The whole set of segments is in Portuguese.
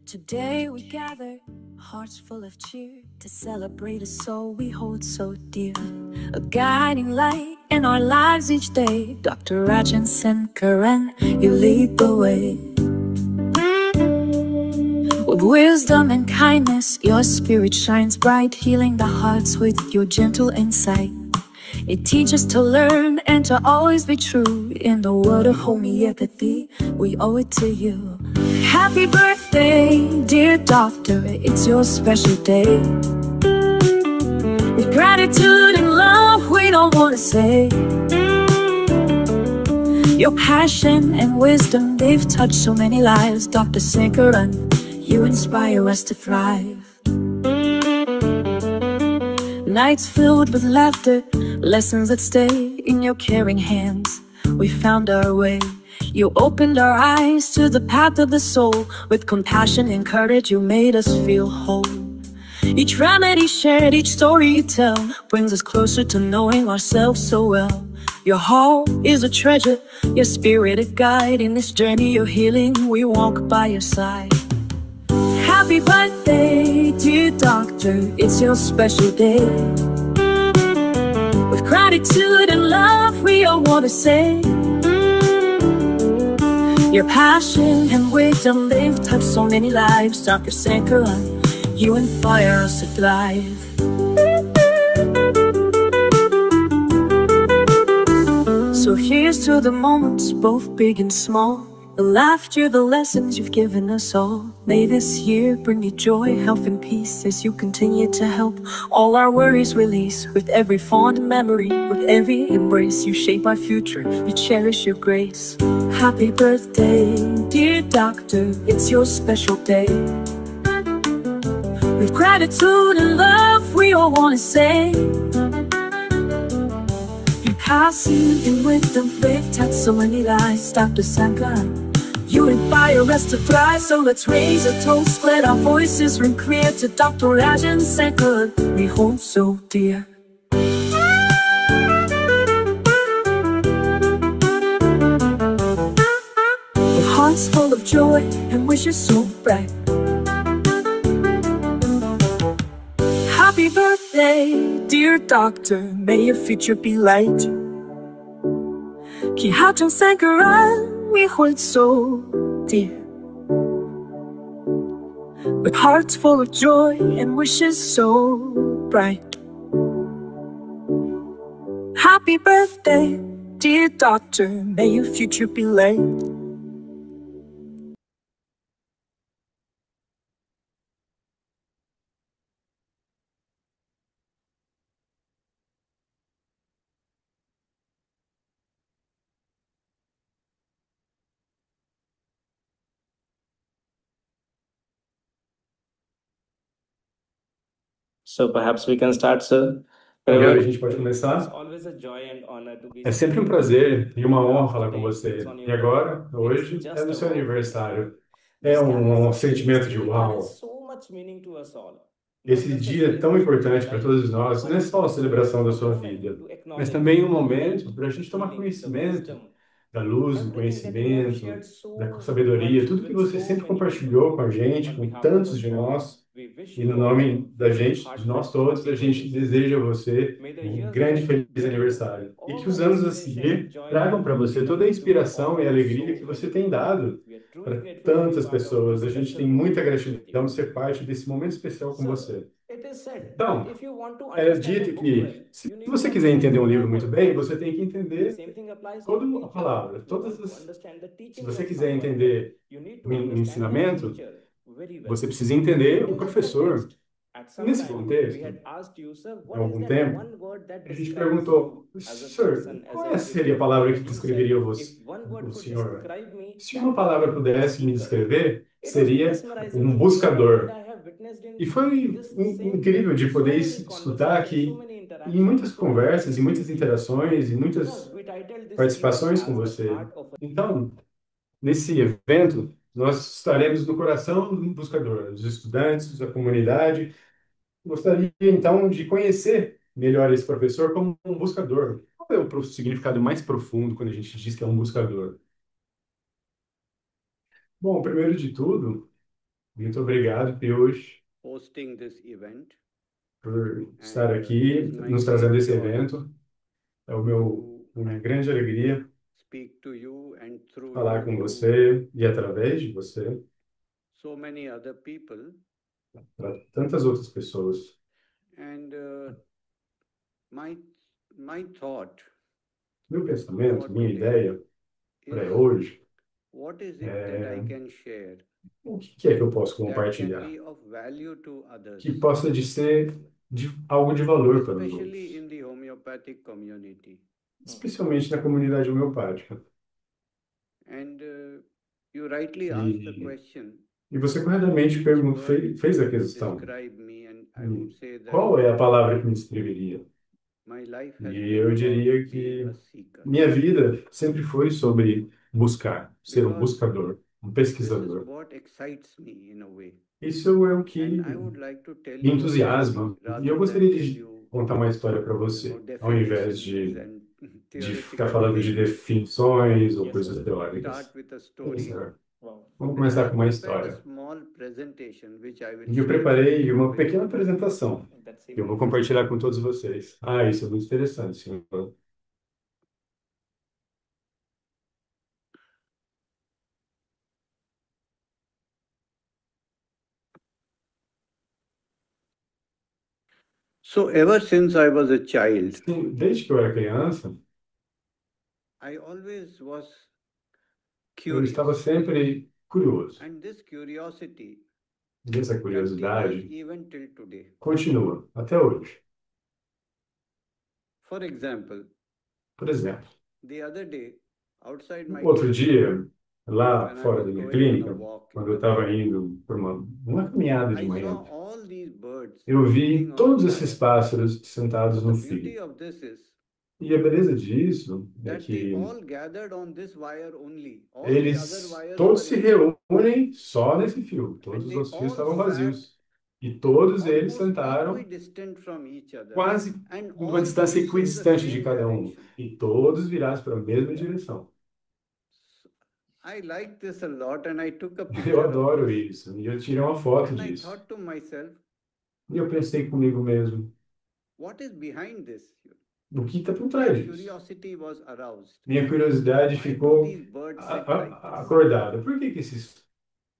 Today we gather, hearts full of cheer, to celebrate a soul we hold so dear. A guiding light in our lives each day. Dr. Rajan Senkaran, you lead the way. With wisdom and kindness, your spirit shines bright, healing the hearts with your gentle insight. It teaches to learn and to always be true. In the world of homeopathy, we owe it to you. Happy birthday, dear doctor, it's your special day. With gratitude and love, we don't want to say. Your passion and wisdom, they've touched so many lives. Dr. Sankaran, you inspire us to thrive. Nights filled with laughter, lessons that stay in your caring hands. We found our way. You opened our eyes to the path of the soul. With compassion and courage, you made us feel whole. Each remedy shared, each story you tell, brings us closer to knowing ourselves so well. Your heart is a treasure, your spirit a guide. In this journey of healing, we walk by your side. Happy birthday, dear doctor, it's your special day. With gratitude and love, we all want to say. Your passion and wisdom, they've touched so many lives. Dr. Sankaran, you inspire us to thrive. So here's to the moments, both big and small, the laughter, the lessons you've given us all. May this year bring you joy, health and peace, as you continue to help all our worries release. With every fond memory, with every embrace, you shape our future, you cherish your grace. Happy birthday, dear doctor, it's your special day. With gratitude and love, we all want to say. Your passion and wisdom, they've touched so many lives. Dr. Sankaran, you inspire us to thrive. So let's raise a toast, let our voices ring clear to Dr. Rajan Sankaran, we hold so dear. With hearts full of joy and wishes so bright. Happy birthday, dear doctor, may your future be light. Ki Rajan Sankaran, we hold so dear. With hearts full of joy and wishes so bright. Happy birthday, dear doctor, may your future be light. So perhaps we can start, sir. Agora a gente pode It's começar. always a joy and honor to be É sempre um speaking with you. prazer e uma honra falar com Today it's você. on E your birthday. agora, It's hoje, é just no seu about to begin. aniversário. É This um carries sentimento de day carries uau. so much meaning to us all. Not Esse just a dia é tão celebration of your importante para life, todos nós, não but é só a celebração da a sua moment vida, to mas acknowledge também um the light, momento para a gente the tomar healing, the conhecimento wisdom, da luz, do everything that you have shared conhecimento, da so sabedoria, much tudo que with você so sempre many people. compartilhou com a gente, On com behalf of tantos us de all, nós. we wish E you no all nome da very gente, de nós heartfelt todos, happy a gente birthday. deseja a você May the um years grande ahead feliz bring you aniversário. E all que the os anos a inspiration, seguir joy, tragam para você toda a freedom to move inspiração e forward alegria que so você many. tem dado We are truly para grateful to be tantas part of pessoas. this A gente special tem muita moment with you. gratidão de ser parte desse momento especial com So, você. it is said that Então, if you want to é understand a dito book well, que se you need to você quiser understand entender the um livro whole muito book. bem, você tem que The entender same thing applies to toda a a teacher. palavra, You todas want to as... understand the Se teachings você of quiser someone well. entender You need o to understand that ensinamento, teacher very well. você precisa entender In o that professor. context, at some Nesse time, we contexto, had asked you, sir, há what is algum that tempo, one word that a gente describes you perguntou, as a senhor, person, as qual a seria a individual? palavra que You said, descreveria if você, one word o could senhor? describe me, Se uma that would palavra be a pudesse me seeker. descrever, It was seria mesmerizing um to hear, and buscador. I have witnessed E in foi this same incrível de so poder many escutar conversations, so que many em interactions, muitas so many conversas, em things muitas with you. interações, em You know, muitas we titled this event participações com as the você. heart of a... Então, nesse evento, nós estaremos no coração do buscador, dos estudantes, da comunidade. Gostaria, então, de conhecer melhor esse professor como um buscador. Qual é o significado mais profundo quando a gente diz que é um buscador? Bom, primeiro de tudo, Muito obrigado, Piyush, hosting this event. por estar And it aqui is my nos great trazendo esse joy evento. É to uma grande alegria speak to you and through falar you com to você e através de você so many other people. para tantas outras pessoas. And my my thought Meu pensamento, for minha today ideia para is hoje, what is it that I can share o que é que eu posso that can compartilhar? be of value to others, Que possa de ser de algo de valor para os especially outros, in the homeopathic community. especialmente na comunidade homeopática. And you rightly asked the E, question, e você corretamente which word fez a would questão. describe me, and I would say that Qual é a palavra que me descreveria? my life has E been eu about diria being que a seeker. minha vida sempre foi sobre buscar, ser um Because buscador, um this is pesquisador. what excites me in a way. Isso é o que And I would like to tell me you a story entusiasma. E eu rather gostaria than tell de you, contar uma história para you know, você, ao invés definitions and de ficar theoretical falando de things. definições ou Yes, coisas sir. teóricas. Start with a Pois story. é. Wow. Vamos And I começar have com uma prepared a história. small presentation which I will E eu share preparei uma with pequena you. apresentação That's que eu vou even compartilhar com todos vocês. Ah, isso é muito interessante, senhor. So ever since I was a child, Sim, desde que eu era criança, I always was eu estava curious. sempre curioso. And this curiosity E essa continues curiosidade even till today. continua até hoje. For example, Por exemplo, the other day, outside my outro clinic, dia, lá when I fora was da minha going on a clínica, walk quando in eu the estava morning, indo por uma caminhada de I manhã, saw all these birds eu vi sitting on todos a esses flower. pássaros sentados The no beauty fio. of this is E a beleza disso é that they que all gathered on this wire only. All the other eles wires todos were se empty. reúnem só nesse fio. Todos And os they outros fios all estavam sat vazios. E todos eles almost sentaram equidistant from each other quase and uma all distância facing the equidistante de same cada um. direction. E todos virados para a mesma direção. I liked this a lot and I took a Eu picture of adoro this. isso. E eu tirei uma foto And I disso. thought to myself, E eu pensei comigo mesmo, what is behind this? o que está por My trás disso? curiosity was aroused. Minha curiosidade Why do ficou these birds sit like this? acordada. Por que que esses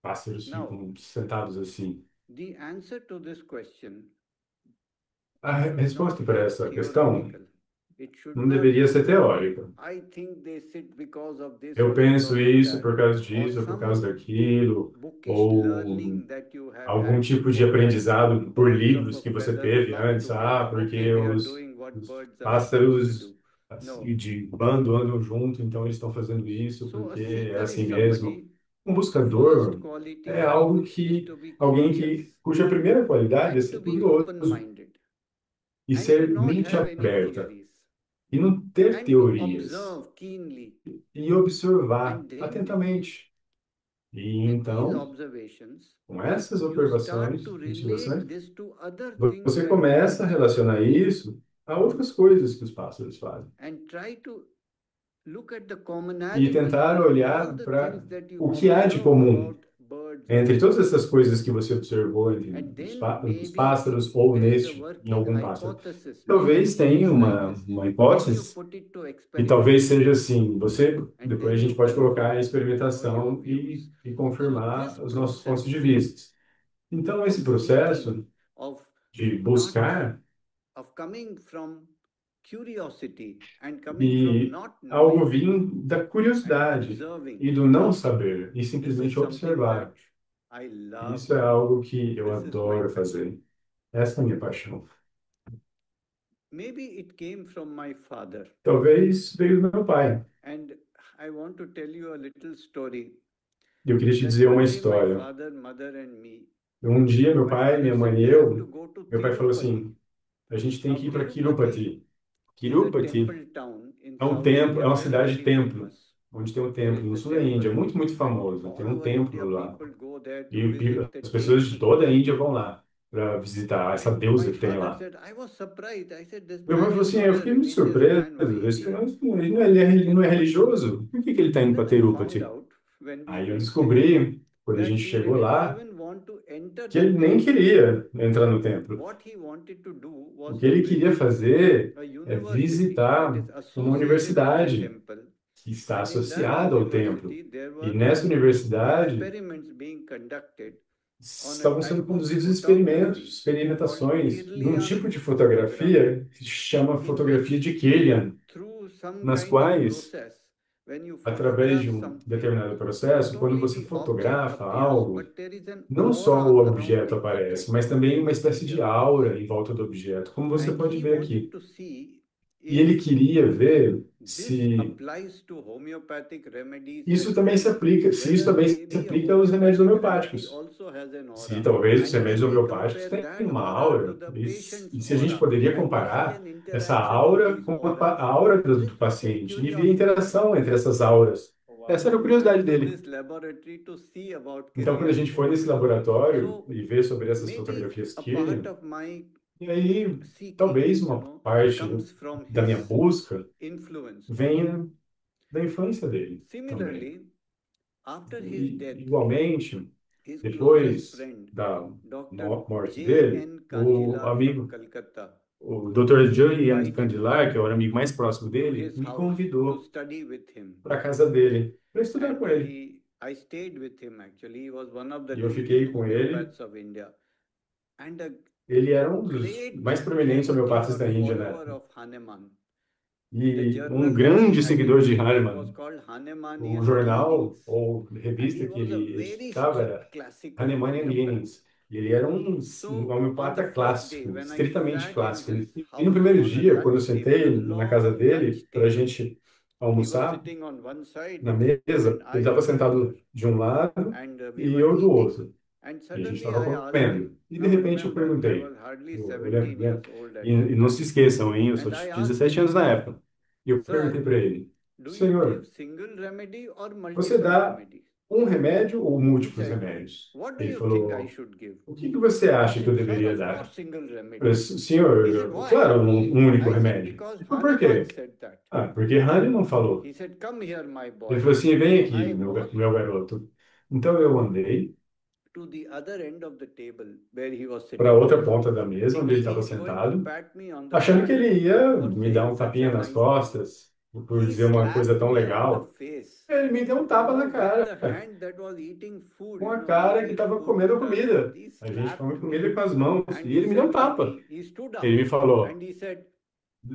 pássaros Now, ficam sentados assim? the answer to this question A should not resposta para be essa questão theoretical. It should não not deveria be ser that teórica. I think they sit because of this Eu or penso because of isso that, por causa or disso, ou por causa some daquilo, bookish ou learning that you have algum had tipo de before that aprendizado por birds of livros a que você feather teve flock antes. Ah, together. porque Okay, we are doing what os birds are supposed to pássaros do. assim, No. de bando andam junto, então eles estão fazendo isso So a porque é seeker is assim mesmo. somebody Um whose first buscador quality é algo is to be alguém curious cuja primeira qualidade é and ser to be curioso open-minded e and to ser not mente have any aberta theories e não ter and to teorias observe keenly. e observar And then atentamente. E with these então, observations, com essas you start to relate observações, this to other things você that começa a birds do relacionar isso a outras coisas que os pássaros fazem. and try to look at the E commonality tentar of all olhar the para things that you o que há de observe comum about birds or entre todas bees. essas coisas que você observou entre And os then nos maybe pássaros ou there is a em working algum pássaro. hypothesis. Talvez Maybe tenha it's like this. uma Then you hipótese put it to e experiment. talvez seja assim. And Depois a then gente you pode colocar confirm, em experimentação your views. e So confirmar this os nossos pontos de process vista. Então, esse of processo seeking, of de not buscar of coming from curiosity and coming from e not algo knowing vir da and curiosidade observing, e do não saber e this is simplesmente something observar. that I love. Isso é algo que eu This is my adoro passion. fazer. Essa é a minha paixão. Maybe it came from my father. Talvez veio do meu pai. And I want to tell you a little story. Eu queria te That dizer one uma day my história. father, mother and me, Um dia, meu my pai, minha father said mãe e we have to eu, go to meu pai falou Tirupati. assim, a gente tem Now que ir para Tirupati Tirupati. is a Tirupati temple town in é um South templo, India, é uma very, cidade very templo, famous. onde tem um There templo is no the sul da Índia, temple muito, muito and famoso. all Tem um over India templo lá. people go there to E visit the as pessoas de deity. toda a Índia vão lá para visitar essa And deusa my que tem father lá. said, I was surprised. I said, this Meu pai man falou is assim, not eu a fiquei muito religious surpreso. man. Why is Esse he cara going não é Tirupati? religioso? Por que que ele está indo Then para I found Tirupati? out when we Aí eu went there descobri, quando a that gente he chegou didn't lá, even want to enter que the ele nem temple. queria entrar no templo. What he wanted to do O was que to ele queria visit fazer a é university that visitar is uma associated with the universidade temple. que está And in that associada ao templo. university, there E were nessa universidade experiments being conducted on a estavam sendo type of conduzidos photography called experimentações de um Kirlian tipo de photography, fotografia que se chama in fotografia which, de Kirlian, through some nas kind of quais, process, when you através photograph de um something, determinado not processo, quando only você the object fotografa appears, algo, but there is an não só aura o around objeto the aparece, object, mas também uma around the espécie de picture. aura em volta do objeto, como você And pode he ver wanted aqui. to see E ele if queria ver this se applies to homeopathic remedies isso as também se well. aplica, se isso Whether também se maybe a aplica aos remédios homeopathic remedy homeopáticos. also has an Se aura. talvez os And remédios can we homeopáticos compare tenham that uma aura to aura, the e patient's se a gente aura poderia and to see comparar an essa interaction of aura these com a auras? aura So do this was his paciente e ver a curiosity. interação entre essas auras. Essa era a He curiosidade went to dele. this laboratory to see about Então, quando a Kirlian gente foi nesse photography. laboratório So e ver sobre essas maybe fotografias a part Kirlian, of my e aí seeking, talvez uma parte comes from da minha his busca influence. venha da influência dele também. Similarly, after his E, death, igualmente, his closest depois friend, da Dr. morte dele, J.N. o Kandilar from amigo, Calcutta, o Dr. J.N. invited Candilar, que é o amigo mais próximo to dele, his me house to convidou study with him. para a casa dele para estudar And com ele. I stayed with him actually. He was one of the E eu leading fiquei com ele. homeopaths of India. And a Ele era um dos great mais prominentes devotee homeopatas or da Índia, né? follower of Hahnemann. The E journal um that grande he seguidor de edited was Hahnemann. called O Hahnemannian jornal Gleanings. ou And revista he que was a ele very editava strict era classical Hahnemannian homeopath. Gleanings. E ele era um So, on the homeopata first day, clássico, when I estritamente sat in clássico. his E no house primeiro on a dia, quando eu lunch table, a sentei na casa long dele lunch para a table, gente he was almoçar, sitting on one side na mesa, and ele I estava on the sentado other. de um lado And we e were eu do eating. outro. And E a gente suddenly estava I asked comendo. him. E de Now repente eu remember, I perguntei. was hardly Eu 17 lembro, né? years old at E that não se time. esqueçam, hein? Eu só And I tinha asked 17 anos him, na época. E eu perguntei Sir, para ele: do you Senhor, give single remedy or você multiple dá remedies? um remédio ou He múltiplos said, remédios? What do Ele you think I falou: should give? O que que você I acha que eu said, Sir, deveria of dar? course, single Eu remedy. falei, He said, Senhor, Why? claro, um único I said, remédio. Because Por Hahnemann quê? said that. Ah, porque Hahnemann falou. He said, Come here, my Ele boy. falou assim: vem So aqui, I walked meu garoto. Então eu andei to the other end of the table where he was para a sitting, outra ponta da mesa, onde ele thinking estava he's going to sentado, pat me on the achando que back ele ia for me dar saying um such a tapinha nas nice thing. costas por He dizer uma coisa slapped tão me on the legal. face. Ele me deu um And tapa na with cara, the hand that was eating food, com a cara que eating estava food comendo a with her, comida. he A gente come slapped comida me. com as mãos. And E he ele me deu um said to tapa. me, he stood up Ele me falou, and he said,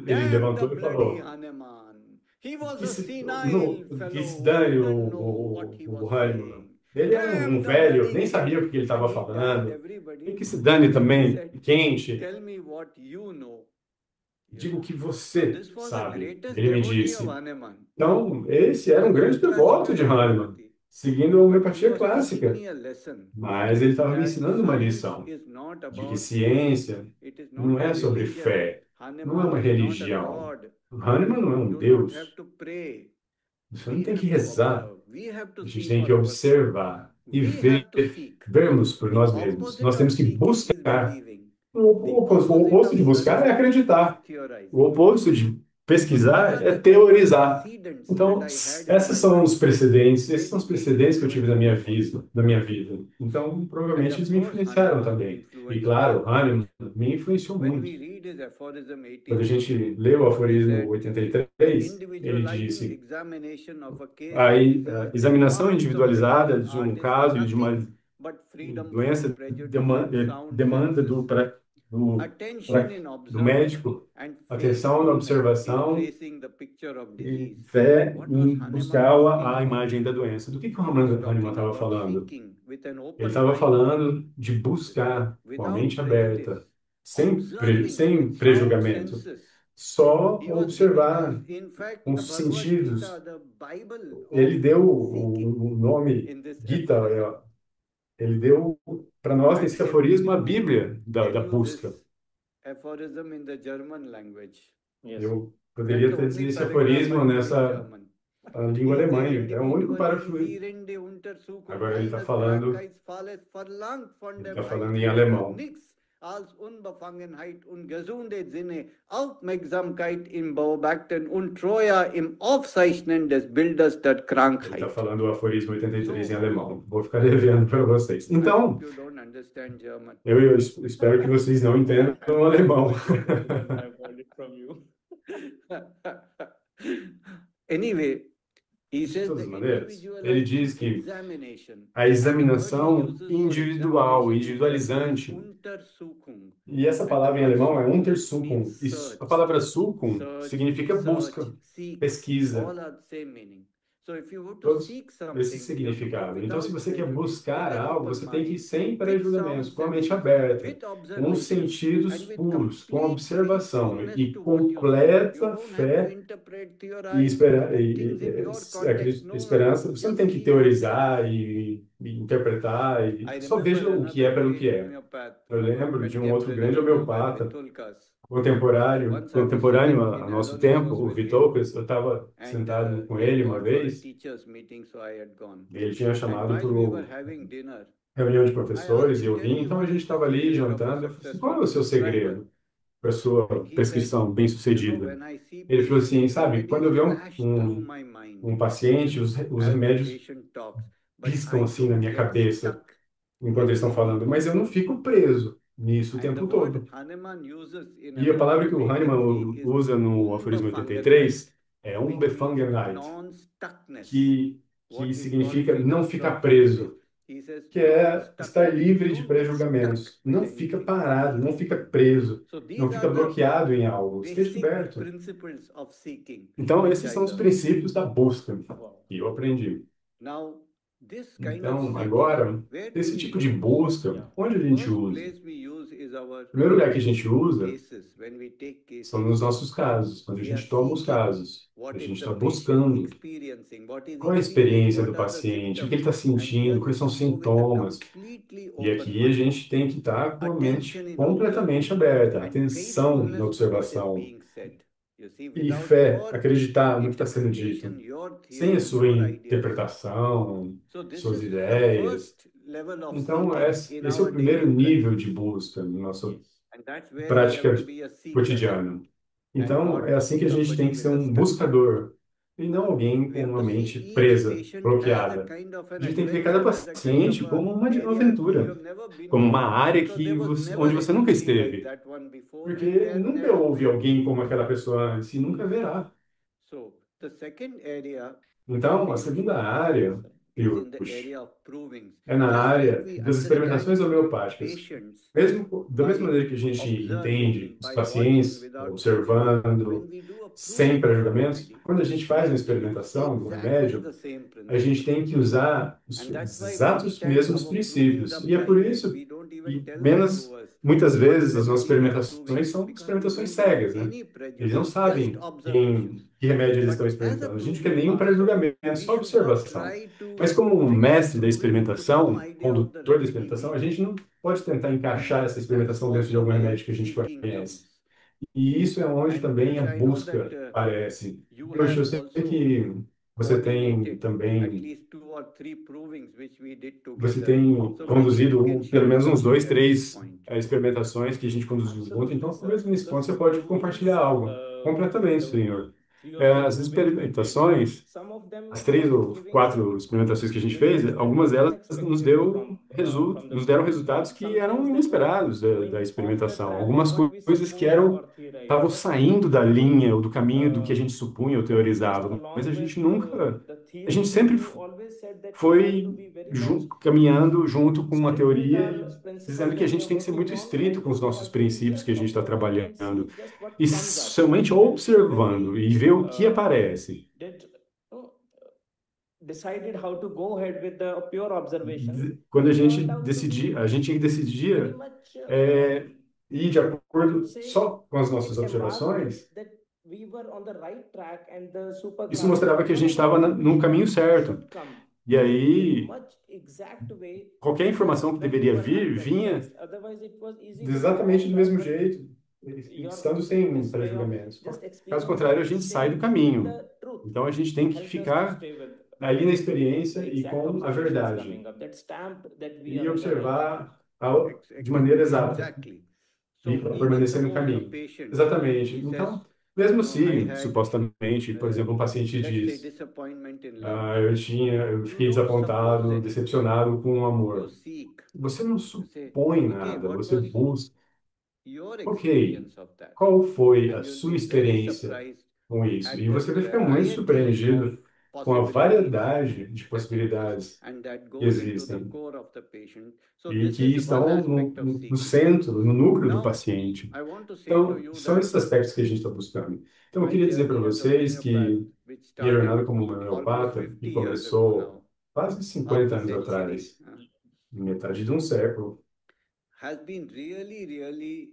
ele Damn the levantou e bloody falou, Hahnemann. He was que a se, senile que se fellow who dane didn't know what he o was Hahnemann. saying. Ele é Damn um the velho, bloody nem sabia o que ele estava And he tapped falando. E everybody que se dane and he também, said, quente. Tell me what you know. Diga o que So você this was the sabe. greatest Ele me devotee of disse. Hahnemann, Então, esse era um grande devoto classical de Hahnemann, homeopathy. seguindo a But he homeopatia was teaching clássica. me a lesson Mas ele estava me that ensinando uma science lição is not de que about ciência faith. It is não not a é sobre religion. fé, não é Hahnemann uma is not a religião. God. O Hahnemann não é You um do not Deus. have to pray. Você não We tem have que to rezar. observe. We have to A gente see tem for que ourselves. observar e We have to seek. vermos por The nós mesmos. Nós opposite of temos que seeking is buscar. believing. O The oposto opposite de of buscar é searching acreditar. is theorizing. O oposto de So these pesquisar are é the kind of teorizar. precedents Então, that I had in esses my são os life. precedentes, esses são os Maybe they precedentes que eu tive influenced me also. na minha vida. Então, And provavelmente of eles me course, influenciaram Hahnemann também. E influenced claro, me. Hahnemann me influenciou When muito. we read his aphorism Quando a 83, gente lê o he aforismo said, 83, ele individualizing disse: examination of a case a or disease examinação demands of individualizada any de um artist caso e de uma nothing but freedom doença from prejudice and sound demanda senses, attention in do observing, médico and atenção na faithfulness in observação tracing the picture of e disease. fé What was em Hahnemann buscar talking a about? imagem da doença. Do que o He was Hahnemann talking estava about falando? seeking with an Ele open estava mind, falando de buscar com a without mente prejudice, aberta, sem observing with sound prejulgamento, senses. só He was giving us, observar in fact, com the os Bhagavad sentidos. Gita, the Bible Ele of deu seeking o nome in this Gita, aphorism. ele deu para nós I'd nesse be able aforismo a to Bíblia tell da you busca. this aphorism in the German language. Yes. Eu That's poderia the ter only esse paragraph I aforismo know in nessa German. a língua Diese alemã. É o único parágrafo. individualisierende Untersuchung Agora ele está eines falando, Krankheitsfalles verlangt von dem falando em Einzelnen alemão. nichts als Unbefangenheit und gesunde Sinne, Aufmerksamkeit im Beobachten und Treue im Aufzeichnen des Bildes der Ele está Krankheit. falando o aforismo 83 em alemão. Vou ficar devendo para vocês. I Então, hope you don't understand German. Eu espero que vocês não entendam o alemão. I've heard it from you. Anyway, he De says todas the as maneiras, ele individualized diz que examination. a And the word he examinação uses for individual, examination is individualizante, Untersuchung. e essa And the palavra em word alemão é suchen Untersuchung. means E search. a palavra Suchung Search, significa busca, search, seek, pesquisa, all are the same meaning. So if you want to todos seek esse something, you have to go significado. Então, se without você quer prejudice, buscar with an algo, open você tem que ir mind, sem with pré-julgamentos, sound com a mente sense, aberta, with com os observation, sentidos and with puros, com complete observação faithfulness e to what you see. You completa don't have to fé interpret, e, theorize, espera, put things in your context. No, no, esperança. no. Você não Just tem que see what is teorizar there. e interpretar, I só veja remember o que é another pelo que great é. homeopath, Eu lembro de um outro grande Homeopathy, homeopata Vitulkas. contemporâneo, Once I was sitting a in nosso tempo, Adonissos o with him, Vitoucas. Eu estava and sentado com he had ele uma called for a vez, teachers' meeting, so I had gone. e ele tinha And chamado while para we were having dinner, reunião de I asked professores e him, eu tell vim, me, então a what gente is the estava ali secret of a jantando. Eu falei assim, qual é successful o seu prescriber? segredo para a sua And he said, prescrição you know, bem-sucedida? when I see Ele falou assim, patients, sabe, quando remedies eu ver flash through my mind um paciente, os as the remédios patient talks, but piscam I assim na don't minha get cabeça stuck enquanto eles in estão falando, any mas eu não ego. fico preso nisso o And the tempo word todo. Hahnemann uses in E a palavra que o homeopathy Hahnemann is usa no aforismo Unbefangenheit, 83 é which means Unbefangenheit, non-stuckness. que What we call significa in não ficar doctor preso, he says que é estar non-stuckness. livre de Don't get stuck pré-julgamentos. Não with fica anything. parado, não fica preso, So não these are fica the bloqueado em algo. Esteja basic liberto. principles of seeking, Então, which esses I são os learned. princípios da busca Wow. que eu aprendi. Now, this kind of Então, seeking, agora, where do esse we tipo de use? busca, Yeah. onde a gente First usa? place we use is our O primeiro lugar que a gente usa cases. When we take são nos cases, nossos casos, quando a we are gente toma os seeking casos. A what is gente the está patient buscando experiencing, what is qual é a he feeling, experiência do what are the paciente, o que ele symptoms, está and we sentindo, are quais são to os go with a sintomas. completely E open aqui a mind, gente tem que estar com a mente attention in completamente observation, aberta, and atenção na faithfulness to what is observação being said. You see, e without fé, your acreditar no que está sendo dito, interpretation, your sem a theories, sua your ideas. interpretação, So this suas is the ideias. first level of Então, seeking in esse é o our primeiro daily nível practice. de busca na nossa Yes. And that's where we have prática to be a seeker cotidiana. and Então, é not assim que a gente tem somebody que ser with a um stuck mind. buscador e não alguém We com have uma to see mente each presa, patient as a bloqueada. kind of A an gente tem que ver cada adventure, as a kind of paciente a como uma area you aventura, have never been como to, uma área because there was onde never você nunca anybody like esteve, that one before, and porque there nunca never houve will be. alguém como aquela pessoa antes e nunca haverá. So the second area where Então, we a segunda área, is in the Pius, area of provings. é na Just like área we das understand experimentações homeopáticas. patients Da mesma by maneira que a gente entende observing, os by watching pacientes, without prejudice, observando, when we do a sem proving of a pré-julgamentos, remedy, quando a gente we faz uma have to use experimentação do exactly remédio, the same a gente principle. tem que usar os And that's why many exatos times mesmos our provings princípios. are E é por blinded. isso, We don't even e tell the menos, provers muitas what vezes, as nossas remedy we are experimentações proving, são because we experimentações don't want cegas, né? any Eles não prejudice, just sabem observation. que remédio eles estão But as a experimentando. A gente não quer proving nenhum master, pré-julgamento, we só should not observação. try Mas to como um fix the mestre da proving to some experimentação, idea of the condutor da remedy experimentação, we a gente need. não pode tentar encaixar essa And that's experimentação dentro de also algum where remédio que a gente seeking conhece. comes. E isso é onde And também a Piyush, I know that busca aparece. you Poxa, have eu sei also que você tem coordinated at também, least 2 or 3 provings which we did você together. tem So maybe conduzido you can pelo share menos uns something dois, at this três point. experimentações que a gente conduziu junto. Então, Absolutely, sir. talvez nesse The ponto você pode compartilhar provings, algo. Completamente, the senhor. 3 or 4 As provings we did, experimentações, some of them as três ou giving quatro experimentações que a gente fez, results that algumas were delas unexpected from the nos deram proving, resultados and que some eram things that were inesperados da going off the experimentação. track, Algumas what we coisas que supposed or estavam theorized. saindo da linha ou do caminho do que a Uh, gente supunha ou just teorizava, mas along a with gente nunca, the a gente theory, sempre you always said that we have to foi be very much caminhando junto com uma strict with teoria, our principles dizendo que a that we gente are tem que ser working muito on, estrito and com os we nossos have to princípios just que a gente está observe and trabalhando, see just what e comes up. somente And when observando we e ver o que aparece. did decided how to go ahead with the pure observation, Quando it turned out to be a gente very decidia much, ir de I would acordo say, só com as nossas it embargoed observações, that we were on the right track, and the super isso class, mostrava que a gente whatever estava num information caminho certo. should come E in a aí, much exact way, qualquer informação que when we deveria were vir, vinha unprejudiced. Otherwise, it was easy to go exatamente off do track, mesmo but jeito, your estando sem this way of pré-julgamentos. just Caso explaining contrário, a and gente sai do staying with caminho. the truth Então, a gente tem que helped us to ficar stay with ali na the experiência e exact com a observations verdade coming up, that stamp that we e are on the right track. observar de maneira exata Exactly. e So para even permanecer no suppose a caminho. patient, Exatamente. he says, Então, mesmo you know, I se, had, supostamente, por exemplo, um paciente let's say, diz, disappointment in love. eu You fiquei don't suppose desapontado, anything. decepcionado com o You amor. seek. você não to say, supõe okay, nada, what você was busca. your Ok, experience of that? qual foi a And you'll sua be very experiência surprised com isso? at E the você vai ficar muito variety of surpreendido com a possibilities variedade de that take place. possibilidades And that que goes into the existem core of the patient. So e this que is one estão aspect of no seeking. centro, no núcleo do Now, paciente. I want to say to Então, you são that esses aspectos que a gente está buscando. Então, eu my queria dizer para journey as a vocês homeopath, que which minha started jornada como almost homeopata, que 50 years ago começou now, quase half 50 a anos century, atrás, metade de um século, has been really, really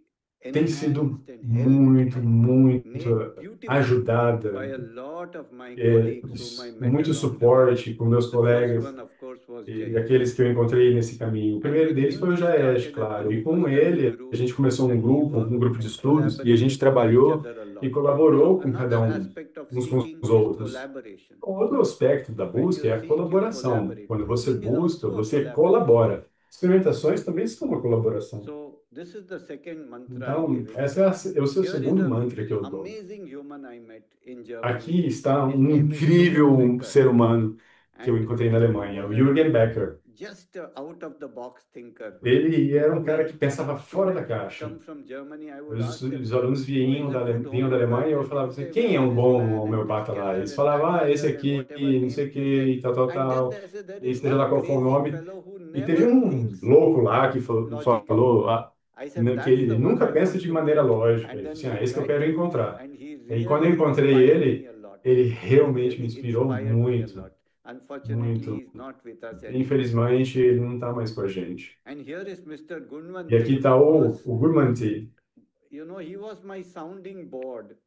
tem sido enhanced and helped, muito, muito made beautiful by ajudada, a lot of my é, colleagues whom I met muito along the way. suporte com meus The first colegas one, of course, was e Jayesh. aqueles que eu encontrei nesse caminho. O And primeiro with deles him, foi o we Jaesh, started a claro, e group, a com study ele a group, gente começou and we um worked grupo de and estudos, e a gente collaborated with each trabalhou other a e lot. So colaborou com cada another um, aspect of uns com seeking os is outros. collaboration. Outro aspecto da When busca you é a seek, you colaboração. collaborate. Quando você Healing is busca, also a você collaboration. colabora. Experimentações também são uma colaboração. So this is the second mantra I'm Então, giving. esse é o seu Here is segundo a mantra que eu dou. amazing human I met in Germany. Aqui está His um name is Jürgen incrível Becker. ser humano que eu And encontrei na he Alemanha, o was Jürgen Becker. just a out of the box thinker. Ele era um cara When que pensava fora da students would caixa. come from Germany, I would ask Os them, alunos who is a good vinham da Alemanha e eu homeopath? And he falava would assim, say, quem well, é um this bom man and this homeopata lá? color Eles and that falavam, ah, esse color and aqui, whatever não sei name o que, you say. e tal, tal, And then tal. they said, there E is seja one lá qual for o crazy nome. fellow who E teve never um thinks louco lá que logically. falou I said, que that's ele the one nunca I pensa want de to maneira meet. lógica. And Ele then disse, ah, we esse que eu met, quero encontrar. and he E quando eu really encontrei inspired me a ele, lot. ele He realmente me really inspirou inspired me a muito, lot. Unfortunately, muito. he's not with us anymore. Infelizmente, ele não está mais com a gente. And here is Mr. E aqui Gunvanti, está who was, o Gurmanti. he was my sounding board.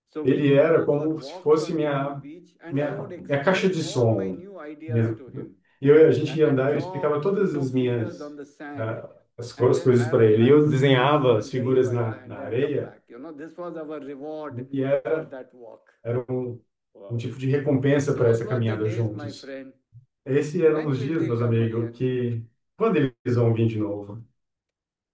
So we Ele would era go for como se walks fosse on Nehru Beach, and I would minha caixa explain de all my som. new ideas Minha- to him. a gente And ia then andar, eu draw, explicava todas as figures minhas on the sand, as and then coisas have para a ele. E eu nice desenhava as beautiful figuras Daivara, and na then come areia back. This was our reward e for that walk. era um Wow. tipo de recompensa para Those essa were the caminhada days, my juntos. friend. Esses eram When os will dias, they meus come amigos, again? que quando eles vão vir de novo.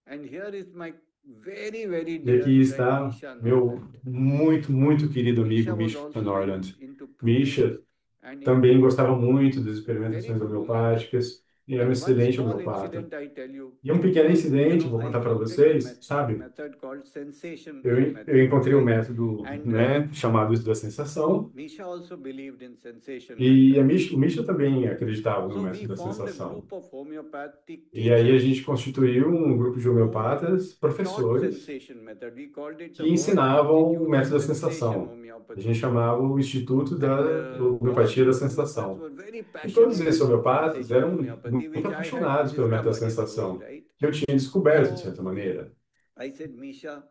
And here is my very, very E dear aqui friend está Misha meu Norland. muito, muito querido Misha amigo was Misha also Norland. into prunings Misha and também into gostava muito das very experimentações good homeopath. homeopáticas e era um And one excelente small homeopata. incident I tell you, E um pequeno incidente, vou I contar para found a new vocês, sabe? method called sensation Eu method. encontrei um método, And né, chamado uso da sensação, Misha also believed in sensation e method. O Misha também acreditava no So we método da formed a sensação. group of homeopathic E aí a teachers gente constituiu um grupo de who homeopatas, taught professores, sensation method. We called it the que World ensinavam o Institute of método da Sensation sensação. A gente Homeopathy. chamava o Instituto da And all Homeopatia da these homeopaths Sensação. were very E todos passionate esses about homeopatas sensation eram homeopathy, muito which I had apaixonados pelo método da discovered in a way, sensação, right? que eu tinha descoberto, de So certa maneira. I said, Misha,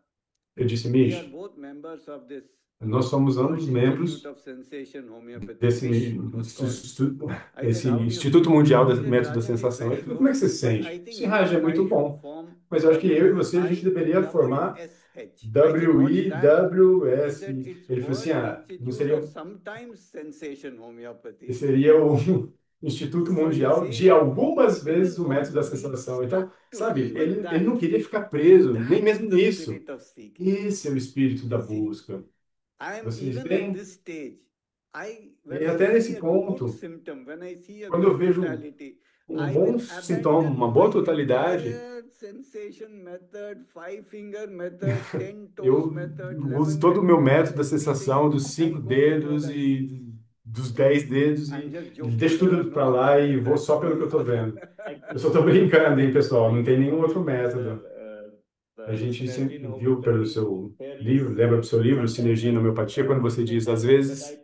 Eu disse, we are Mish, both members of this nós somos World ambos Institute membros of Sensation Homeopathy. desse WISH, it was called. I said, esse how do you Instituto feel? Mundial He do said, Método da Rajan, it's Sensação. Ele very falou, como é que good, você se but I sente? think Esse you Raj é and I muito should bom, form mas eu acho que eu e você, a gente deveria formar WISH. I said, what's that? He WIWS. said, it's Ele falou assim, World ah, não Institute seria, of Sometimes Sensation Homeopathy. seria o Instituto So you Mundial de see, algumas this vezes is o método what da we sensação. Então, stuck to, sabe, even ele não that. queria ficar preso, nem That mesmo is the nisso. spirit of seeking. Esse é o espírito da You see, busca. I am Vocês even at veem? this stage. When E I até see nesse a good ponto, symptom, when I see a quando eu good vejo totality, um I bom will sintoma, abandon uma boa my totalidade, entire sensation method, five finger method, 10 toes eu method, uso 11 todo o leg meu method, método da everything, sensação dos and 5 go to God dedos and seek. e dos 10 dedos I'm e just joking. deixo There are tudo no para lá other e vou methods. só pelo que eu estou vendo. Eu só Actually, estou brincando, hein, pessoal? Não like tem nenhum outro sir, método. A the gente synergy sempre in viu pelo homeopathy seu fairly livro, lembra do seu livro, sometimes Sinergia na Homeopatia, quando você simply diz, às said that vezes,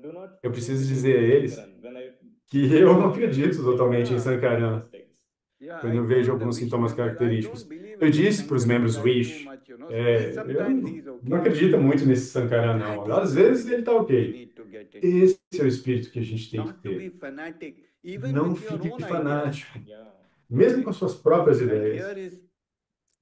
do not eu fully preciso believe dizer a in eles Sankaran when I que eu não see acredito totalmente em Yeah, Sankaran, mistakes. yeah. quando I eu vejo told the alguns Wish sintomas members, I don't característicos. believe Eu in this disse para os Sankaran membros guy too Wish, much. Sometimes he's eu não okay. acredito muito nesse Sankaran, não. That is Às the vezes ele spirit está we ok. need to get it. Esse é o espírito que a gente tem que Not to be ter. fanatic, even Não with your fique own ideas. fanático, Yeah. mesmo com suas próprias And ideias. here is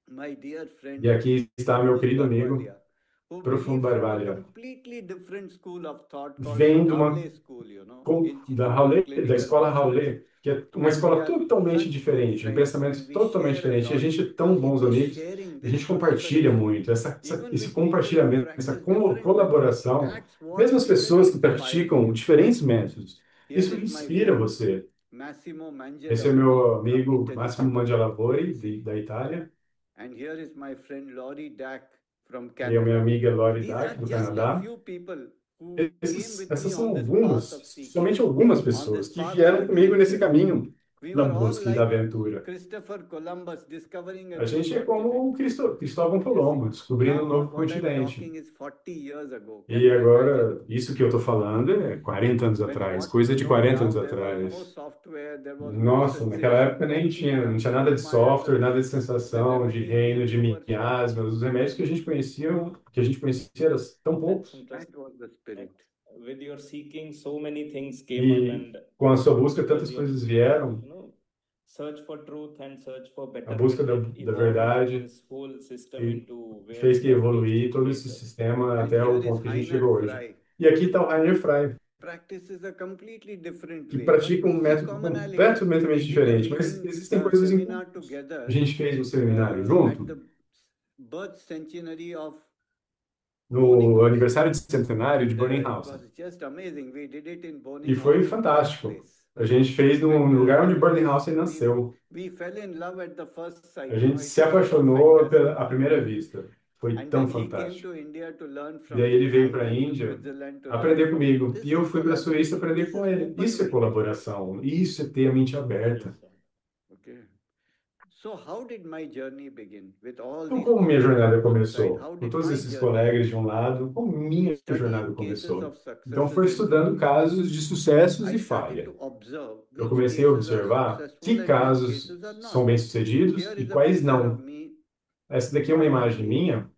my dear friend E aqui está meu Praful querido amigo, Barbalia, who Profundo believes from a Barbalha. completely different school of thought called the Vem de uma Hawley School, Institute of Da Clinical escola Research. Howley, que é uma And we escola are totalmente such good diferente, um friends, pensamento and we totalmente share a diferente. E a lot. gente é tão See, bons this amigos, sharing, a this gente compartilha collaboration, muito. even Esse with people who compartilhamento, essa practice different methods, colaboração, that's what mesmo as really pessoas que inspires praticam me. diferentes métodos, Here isso is my inspira friend você. Massimo Esse é Mangialavori meu from amigo Italy. Máximo Mangialavori, da Itália, And here is my friend Laurie Dack from e a minha Canada. amiga Lori These are Dack, do just a Canadá. few people who came with Essas me são on this path of algumas, seeking, somente algumas on this pessoas que path of vieram comigo nesse adventure. caminho We da were all busca e da like aventura. Christopher Columbus discovering a A new gente é continent. como o Cristóvão Colombo, descobrindo um Now, novo what I'm continente. talking is 40 years ago. Can E you imagine? agora, isso que eu estou falando é 40 anos When atrás, what coisa we de know 40 anos now, there was no atrás. software, there was no Nossa, naquela sensation, época nem tinha, não tinha no nada de software, nada de miasmas. The sensação, de remedies reino, de used were so miasmas. Os remédios que a gente conhecia eram tão That's poucos. that interesting. was the spirit. With your seeking, so many things came up, E and com a sua busca, because tantas your, coisas vieram. search for truth and search for A busca betterment, it da evolved verdade this whole system e into where fez we que have reached evoluir todo today, esse sir. sistema And até here o is ponto que a gente Heiner chegou hoje. Fry. E aqui está o Rainer Fry, Practices a completely different que way, but pratica we um see método commonalities. completamente We did a diferente, mas meeting, existem a coisas em seminar comum. A together gente fez um seminário at junto the birth centenary of Boning no House. aniversário de centenário de And Burning it House. was just amazing. We did it in E Boning foi House fantástico. birthplace. A gente fez no And lugar onde Burning House we, nasceu. we fell in love at the first sight. A You know, gente it se was so apaixonou fantastic. à primeira vista. Foi And tão then he came fantástico. to India to learn E from aí me. ele veio I para a went to Índia Switzerland to learn aprender from him. comigo. This E eu is fui para a Suíça collaboration. aprender This com is ele. open Isso é mind. colaboração. Isso é ter a mente aberta. Yes, sir. Okay. So how did my journey begin? With all Então, these como minha jornada colleagues on one side, começou? how Com did todos my esses journey colegas de begin? um lado, como minha jornada Studying cases começou? of Então, successes foi and estudando failures. casos de sucessos I e started falha. to observe Eu which comecei a cases are observar successful que and which casos cases are são not. bem-sucedidos Here e is a quais picture of não. me Essa daqui é uma in my imagem clinic, minha,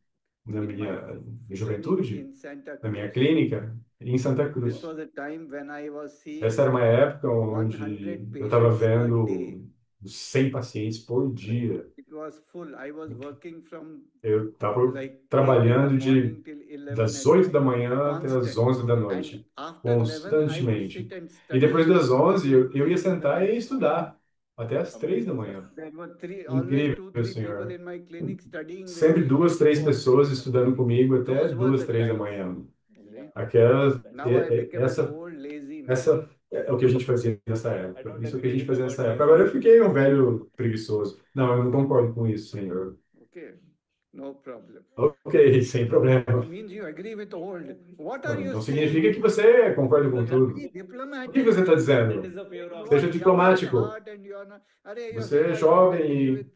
na in my minha clinic juventude, in Santa na minha Cruz. clínica, em Santa This Cruz. was a time when I was Essa seeing era uma época 100 onde eu estava patients a vendo day. 100 pacientes por dia. It was full. I was working from Eu estava like 8 in the trabalhando morning till 11 das at 8 da night, manhã até as constant. 11 da And noite, after 11, I would constantemente. sit and E depois study das 11, eu ia till sentar e ia 11. estudar até as 3 da Amazing, sir. manhã. There were always Incrível, 2, 3 people senhor. in my clinic studying with Sempre me duas, till três 2 or 3 pessoas in the estudando morning. comigo até Those were 2, the 3 da times. manhã. Yeah. Aquelas, Now I became an essa, old lazy man. essa é o que a gente fazia nessa I época. don't Isso é o que a agree gente with the fazia word nessa época. Agora eu lazy. fiquei um velho preguiçoso. Não, eu não concordo com isso, senhor. Okay, no problem. Ok, sem problema. It means you agree with old. What are you Não saying? significa que você concorda com You have to tudo. be O que diplomatic. você está That dizendo? is a pure You Seja are observation. young at diplomático. heart and you are not. You're Você saying é I don't jovem agree e with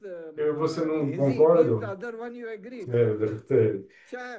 você não lazy. Means concorda. the other one you agreed.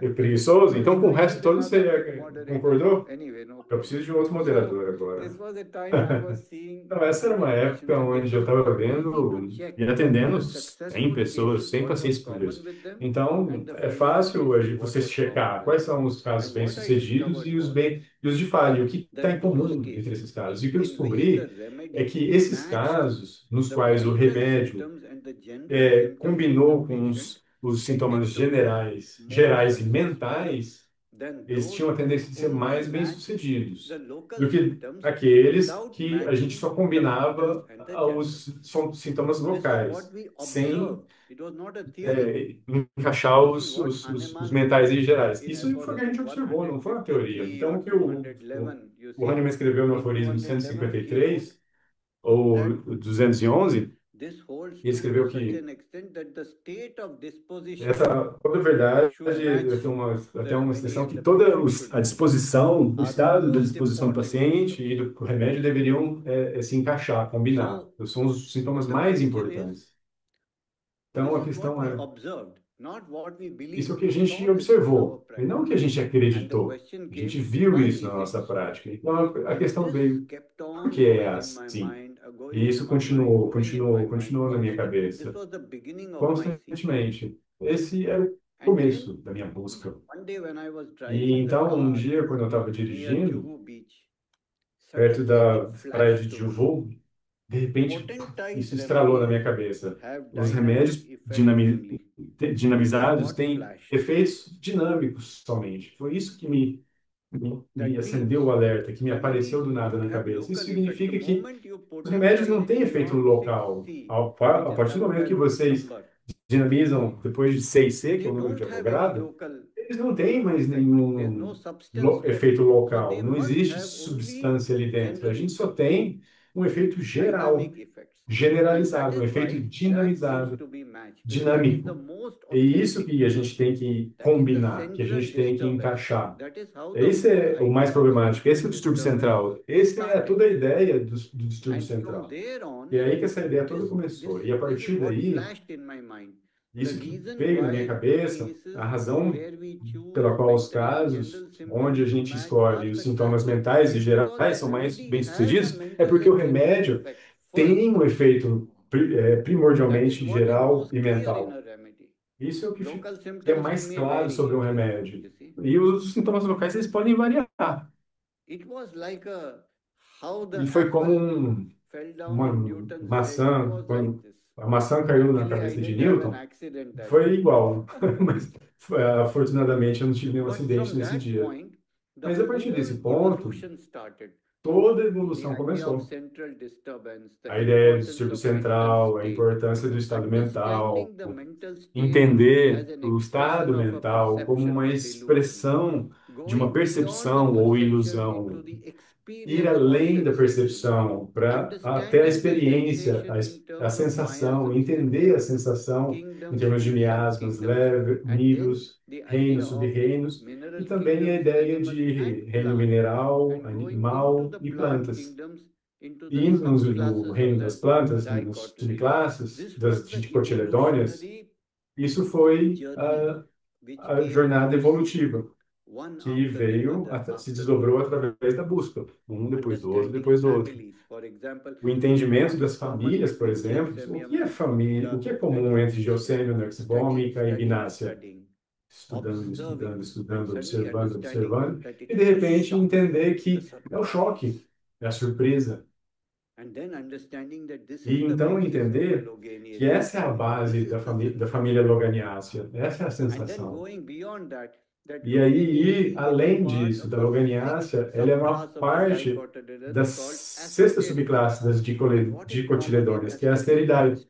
É preguiçoso. Então, com o I resto need todo, você another moderator. concordou? Anyway, no Eu problem. preciso de um outro So moderador this agora. was a time I was seeing Então, essa era uma 100 época patients a day. onde So eu it estava was easy vendo to check e atendendo the 100 successful pessoas, cases, 100 what was pacientes por common dia. with them, Então, and the é failure fácil cases, what você was common checar with quais them. são os casos And what I bem-sucedidos discovered e was e os de falha. O que está that em those comum entre cases esses casos? E o que eu in which the descobri é remedy que esses matched casos nos the quais o mental remédio symptoms and the general symptoms of combinou the com patient, os it sintomas took them more gerais e successful mentais, than eles those tinham a tendência de ser who mais matched bem-sucedidos the local do que symptoms aqueles without que a gente matching só the mentals combinava and the general. sintomas So this is locais, what we sem observed. It was not a theory. encaixar This is what os Hahnemann mentais e wrote gerais. in Isso foi o que a gente aphorism observou, não foi uma teoria. 153 Então, or o que 211, you o see. Hahnemann escreveu no In aforismo 211, he wrote 153 ou that 211, this holds ele true escreveu to such que an extent that the state of disposition toda verdade, should match tem the uma remedy expressão and que the toda patient should a match. disposição, o Are the estado da most disposição do important paciente symptoms. e do remédio deveriam se encaixar, combinar. So São os sintomas the mais question is, importantes. Então, this a is what questão we é, observed, not what we isso é o believed. que a We gente saw this in our observou, e não o que a practice. gente And the acreditou. question A gente came, viu why isso na is it nossa so? prática. Então, a And questão this veio, kept por on que é going in my assim? mind, E going in isso my mind, continuou, going in my continuou, mind continuou na minha constantly. This cabeça, was the beginning of my seeking. constantemente. Esse era o And começo then da minha busca. one day when I was E driving the então, um car dia, quando eu estava near dirigindo, Juhu Beach, perto suddenly da it praia flashed de to me. Juvu, de repente, Potentized isso estralou na minha remedies cabeça. have Os dynamic remédios effect only. That's dinamizados what têm flashed. efeitos dinâmicos somente. Foi isso que That me acendeu means o alerta, que me remedies apareceu do nada don't na have cabeça. Isso local effect. The significa que moment you os remédios não potencize têm it efeito beyond local. 6C, A which is partir do some momento que magic vocês number, dinamizam depois de 6C, que é they o número de don't have any Avogadro, local eles não têm mais effect. There's nenhum no substance there. efeito So local. they Não must existe have only substância ali dentro. A general gente só effect. tem um efeito geral, dynamic effects. And that generalizado, um is efeito why that seems dinamizado, to be matched. This is dinâmico. the most É isso authentic. que a gente tem que That is the combinar, que a central gente tem que disturbance. encaixar. That is how the Esse whole é o mais idea of problemático, esse é o central distúrbio disturbance central. Esse é started. toda a ideia do distúrbio And from central. there on, E é aí que essa ideia toda this começou. E a is partir what daí, flashed in my mind. The isso que reason veio na minha why cabeça, cases a razão where we choose pela qual os mental and casos general onde a symptoms to gente match escolhe are os sintomas successful mentais e is because gerais the são mais remedy has a bem-sucedidos, é mental porque o and general remédio effect first. tem um efeito That is primordialmente what is geral most e clear in mental. a remedy. Isso é o que Local é symptoms mais may claro sobre um vary, remédio. you see. E os sintomas locais eles podem variar. It was like how the E foi como apple fell down uma on Newton's head. It maçã, was like quando this. a maçã caiu na Luckily, I cabeça de didn't have an Newton, accident that foi day. igual. Mas afortunadamente eu não tive nenhum But acidente from nesse that dia. point, the Mas a partir whole desse ponto, evolution started. toda a The evolução idea of começou. central disturbance, the A ideia do importance distúrbio of mental central, a state, importância do estado mental, understanding the mental state entender as an o estado expression of a mental como perception uma or delusion, expressão de uma going beyond the percepção ou perception ilusão, into the ir experience or além da sensation, percepção para até a understanding the experiência, sensation in a terms of sensação, miasms, entender a sensação em kingdoms, termos de miasmas, subkingdoms, and then níveis, the idea reinos, of sub-reinos, mineral e também a kingdoms, ideia animal de and reino plant, mineral, and going into animal the e plant plantas. kingdoms, into the E indo no subclasses of reino the das plantas, nas dicotyledons. subclasses This das was the dicotiledôneas, evolutionary isso foi journey which a came jornada as evolutiva, one que after the veio, other se after the desdobrou other. através da busca, um depois do outro, Understanding depois do outro. families, for example, O entendimento what das is common famílias, por between exemplo, o Gelsemium que é and família, o Pumila que é and comum entre Ignatia. Gelsemium, Studying, Nexibômica e studying, Ignácia, studying, estudando, observing, estudando, and estudando, suddenly observando, understanding observando, that it e de is the repente shock, entender the que é o surprise, choque, é a surpresa. and then understanding that this E is the então basis of the entender que Loganian essa é a system. base This is the da system. família Loganiácea, essa é a And then sensação. going beyond that, that E aí, Loganiaceae is a além part disso, of da a sixth Loganiácea, ela é uma subclass of the parte da dicotyledons called sexta asteria. subclasse das And what is common in dicotiledôneas, que é a asteria? asteridade.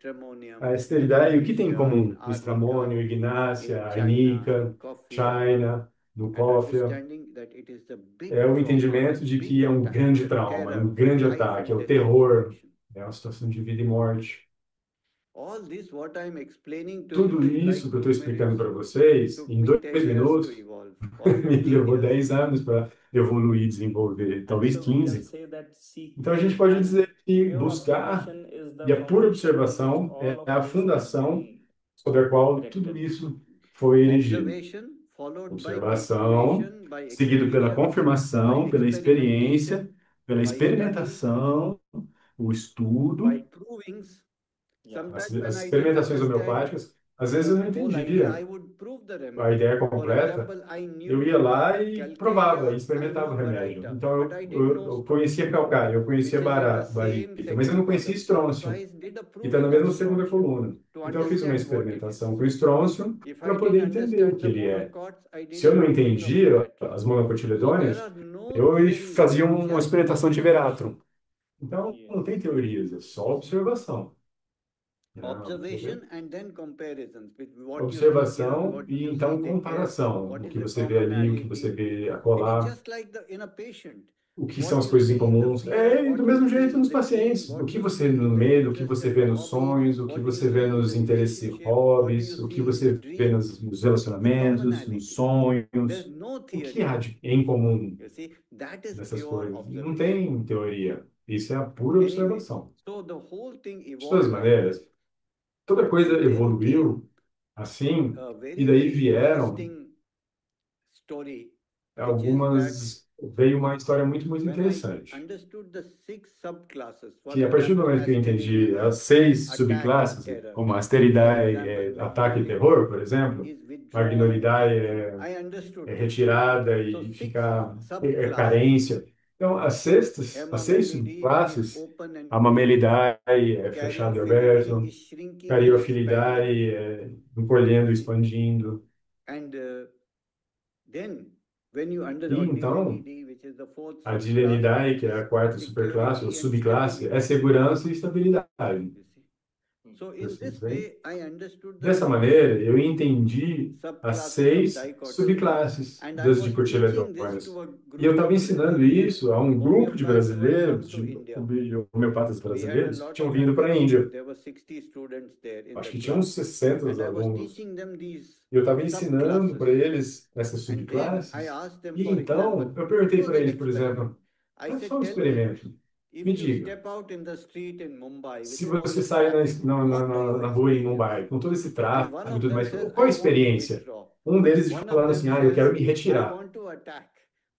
A Stramonium, esterilidade, o que tem em Ignatia in comum? O arnica, estramônio, in ignácia, a China, in arnica, coffea, china, no and coffea, understanding that it is the big é o trauma, the entendimento de big que é um attack, grande the trauma, é terror, um the grande life ataque, é and o death terror, situation. é uma situação de vida e morte. All this what I'm explaining to Tudo you in like isso que eu estou 2 explicando minutes para vocês, took em me dois 10 years to minutos, evolve, or me 15 levou years. 10 anos para evoluir e desenvolver, And talvez so we can 15. say that Então a gente seeking pode and dizer que pure buscar observation is the e a pura foundation on which observação é all of a this is fundação being sobre a qual tudo erected. isso foi erigido. Observation followed by Observação, confirmation, by seguido pela experience, by confirmação, pela experimentation, experiência, pela by study, experimentação, o estudo, by provings. Yeah. Sometimes as when I didn't experimentações understand homeopáticas. Às vezes eu não the whole idea, entendia I would prove the a remedy. ideia For completa, example, I eu knew ia lá e provava, e Calcarea, I experimentava o knew remédio. Baraita, Então but I didn't know eu conhecia calcário, eu which conhecia is in the barita, same mas eu não second conhecia column. So estrôncio, I did a que está na proving of mesma segunda strontium coluna. to Então eu fiz uma understand what it experimentação is. com estrôncio If para I poder didn't entender o understand que the ele é. monocots, I did Se eu a não proving of entendia Veratrum. as So there monocotiledôneas, are no eu theories, fazia uma just experimentação de observation. Veratrum. Então Yeah. não tem teorias, é só observação. Observation and then comparisons with what you see here, Observação what e you então see there, comparação. what O is que the você vê ali, o que você commonality. vê It is acolá, just like in a patient. o que são What as you coisas em see in the comuns. fear, É what do you mesmo see jeito in nos the pain, pacientes. O what que you você see vê no in the medo, o que interest você and the vê nos hobby, sonhos, o que what you você vê see in nos the interesses e relationship, what hobbies, you o que see in the você vê dream, nos relacionamentos, nos commonality. There's sonhos. no O que theory. há em comum You see, that is nessas pure coisas? Não observation. tem teoria. Isso é a pura Anyway, observação. so the whole thing De todas as evolved like maneiras, this. toda coisa And then came evoluiu assim, a e very, daí very vieram interesting story, which is that algumas. Veio uma história muito, muito when I interessante. understood the 6 subclasses, for Que a partir do example, momento que eu entendi austerity, as 6 attack, subclasses, terror. como a For austeridade, example, ataque e magnanimity terror, por exemplo, is withdrawal, magnanimidade I understood é this. retirada So e 6 ficar subclasses. carência. Então, as seis Hemamelinity is subclasses, open and a closed. mamelidade é fechado e Caryophyllidity aberto, is shrinking and expanding. cariofilidade é encolhendo e expandindo. And then, when you E então, dilenity, which is the 4th a subclass, dilenidade, que é a quarta superclasse ou security and subclasse, é stability. segurança e estabilidade. You see? So in assim, this bem. way, I understood the Dessa six maneira, eu entendi as subclasses of 6 dichotomy, subclasses and I das was teaching this dicotiledôneas. to a E eu group estava of ensinando Brazilian isso a um grupo de homeopaths who had come brasileiros, to de India. homeopatas We had a brasileiros, que lot tinham of vindo them para a with Índia. me. There were 60 students there in Acho the que tinha uns class, 60 and I was alunos. teaching them these E eu estava ensinando para subclasses. eles essas And then I subclasses. asked them, E for então, example, eu perguntei it was para an eles, por experiment. exemplo, I faz said, só um tell me, experimento. if Me you diga, step out in the street in Mumbai with se all você this sai traffic, what do you na rua em experience? Mumbai, com todo esse And tráfego one e of tudo them mais, says, qual a I want to experiência? withdraw. Um deles One of falando them assim, eu quero says, me I retirar. want to attack.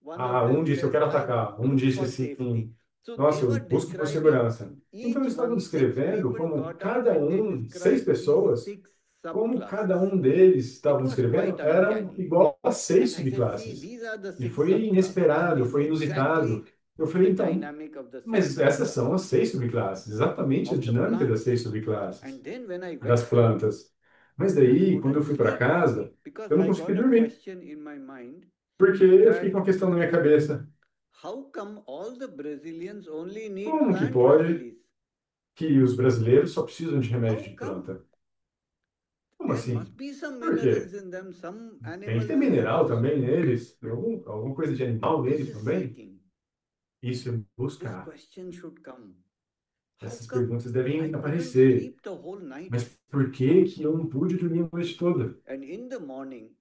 One Ah, of um them disse, eu says, quero I atacar. Um look disse for assim, safety. So nossa, they eu were busco por describing segurança. Então, each eles estavam one, six descrevendo people como got out cada and they 6 described these pessoas, six como cada subclasses. deles It estavam was descrevendo, quite eram uncanny. igual a 6 And I said, see, subclasses. these are the E six foi subclasses. inesperado, This foi is inusitado. exactly Eu falei, the então, dynamic of the six mas essas são subclasses as 6 subclasses, exatamente a of the dinâmica das plants. 6 subclasses And then when I das went home, plantas. Mas I daí, quando eu couldn't fui para sleep casa, because eu não I consegui got a dormir, question in my mind porque eu fiquei that com a questão na minha cabeça. how come all the Brazilians only need Como que plant pode remedies? que os brasileiros só precisam de remédio How de come? planta? Como There assim? must be some Por quê? minerals in them, some Tem que ter animals in them mineral also. também neles, alguma coisa de animal This neles is também. seeking. Isso é This buscar. question should come. How Essas come perguntas I devem couldn't aparecer. sleep the whole night? Mas por que que eu não pude dormir a noite toda? And in the morning,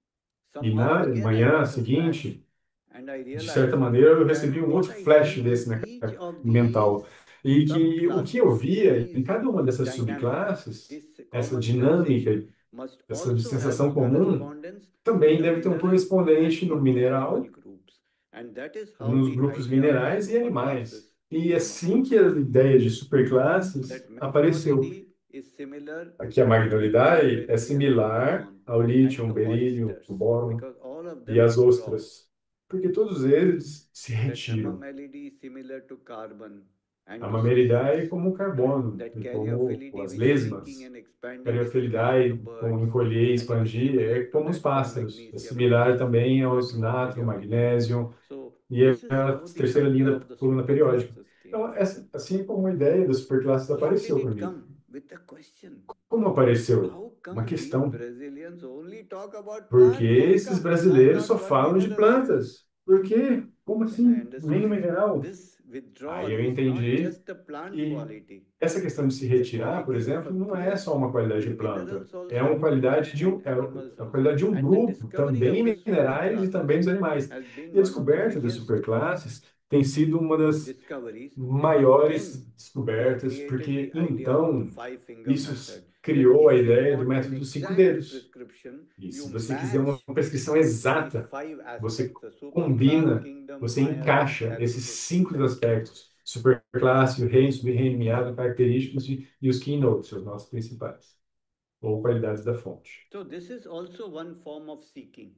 E somehow na again I manhã got a flash, seguinte, and I de certa realized maneira, eu that recebi um what outro I flash see desse in each of mental. these E que o que eu subclasses via em is cada uma dessas dynamic. subclasses, This essa common dinâmica, sensation must essa also sensação have comum, correspondence in também the deve ter um mineral correspondente and no in the animal mineral, groups. And that is how nos the grupos idea of the minerais e animais. superclasses E came assim about. que a ideia de superclasses That apareceu. Magnolidae is similar Aqui a to lithium, Magnolidae é beryllium, similar boron, ao and lítio, to berítio, oysters, bóron because all of e them às withdraw. ostras, porque todos eles se That retiram. Amamelidae is similar to carbon and A to Mamelidae é snakes. como o carbono, That e como Caryophyllae as with shrinking lesmas. and expanding is similar to Cariophyllae, como birds, encolher e and it is expandir, é similar to como os natron, pássaros. É magnesium, and similar so on, também similar aos to nátron, mercury. magnésio, So e é this is a how the terceira idea linha of da the coluna periódica. superclasses came. Então, assim como a ideia das superclasses How did apareceu para it mim. come? With the question. Como apareceu? How Uma come these questão. Brazilians only talk about Porque plant? How esses come? I brasileiros thought só what falam de minerals? plantas. Por quê? Como Then I assim? Nem no understood mineral. this Aí withdrawal eu is not entendi just the plant que quality. essa questão de se It's a retirar, por quality of a exemplo, não é group só uma qualidade in de planta. minerals É uma also qualidade de and é animals a also. qualidade de um And the grupo, discovery também of the minerais e também superclasses dos animais. has been E a one of the descoberta das biggest superclasses tem sido uma das discoveries. maiores Then we descobertas, created porque the idea of the então five-finger isso method. That criou a if you ideia do want an método dos cinco exact dedos. prescription, E se you você quiser uma match prescrição these exata, five você aspects: the superclass, combina, kingdom, você Maya, and encaixa esses characteristics. 5 aspectos: superclasse, o reino, sub-reino, meado, características e os keynotes, os nossos principais, ou qualidades da fonte. So this is also one form of seeking.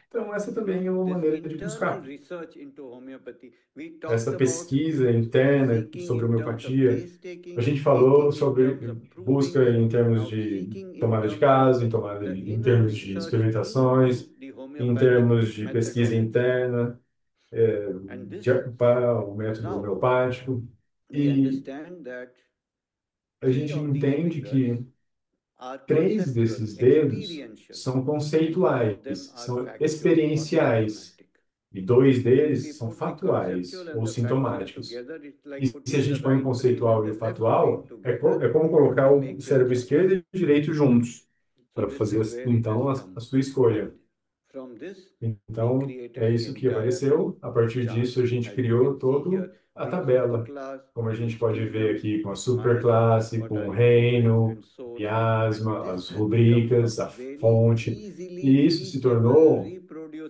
Então, essa também é uma This maneira de internal buscar. research into homeopathy. We Essa talked about pesquisa interna seeking sobre in terms of homeopatia, case taking, a gente falou seeking in sobre terms of busca proving, em termos now de seeking in tomada de terms of caso, the em inner termos de research experimentações, into the em homeopathic termos de pesquisa methodology. interna, And this, para o método now, homeopático. we E understand that a 3 gente of these entende fingers que are 3 conceptual, desses dedos experiential. são 2 of them conceituais, are são factual or experienciais, symptomatic. e 2 If deles we são put the fatuais conceptual ou and the factual sintomáticos. together, it's E like se a putting the gente põe o right brain conceitual and e the o left fatual, brain é together como colocar to o make your cérebro choice. esquerdo e o direito juntos, So para this fazer is where it então has come. a sua escolha. And from this, we Então, created é the isso que entire apareceu. A partir chart. disso, a gente As you criou can see toda here, a the tabela, superclass, como a its gente pode ver kingdom, aqui, com a Maya, superclasse, what com are o you doing, reino, and so on. And miasma, this as has become rubricas, a a very fonte, easily e isso se teachable, tornou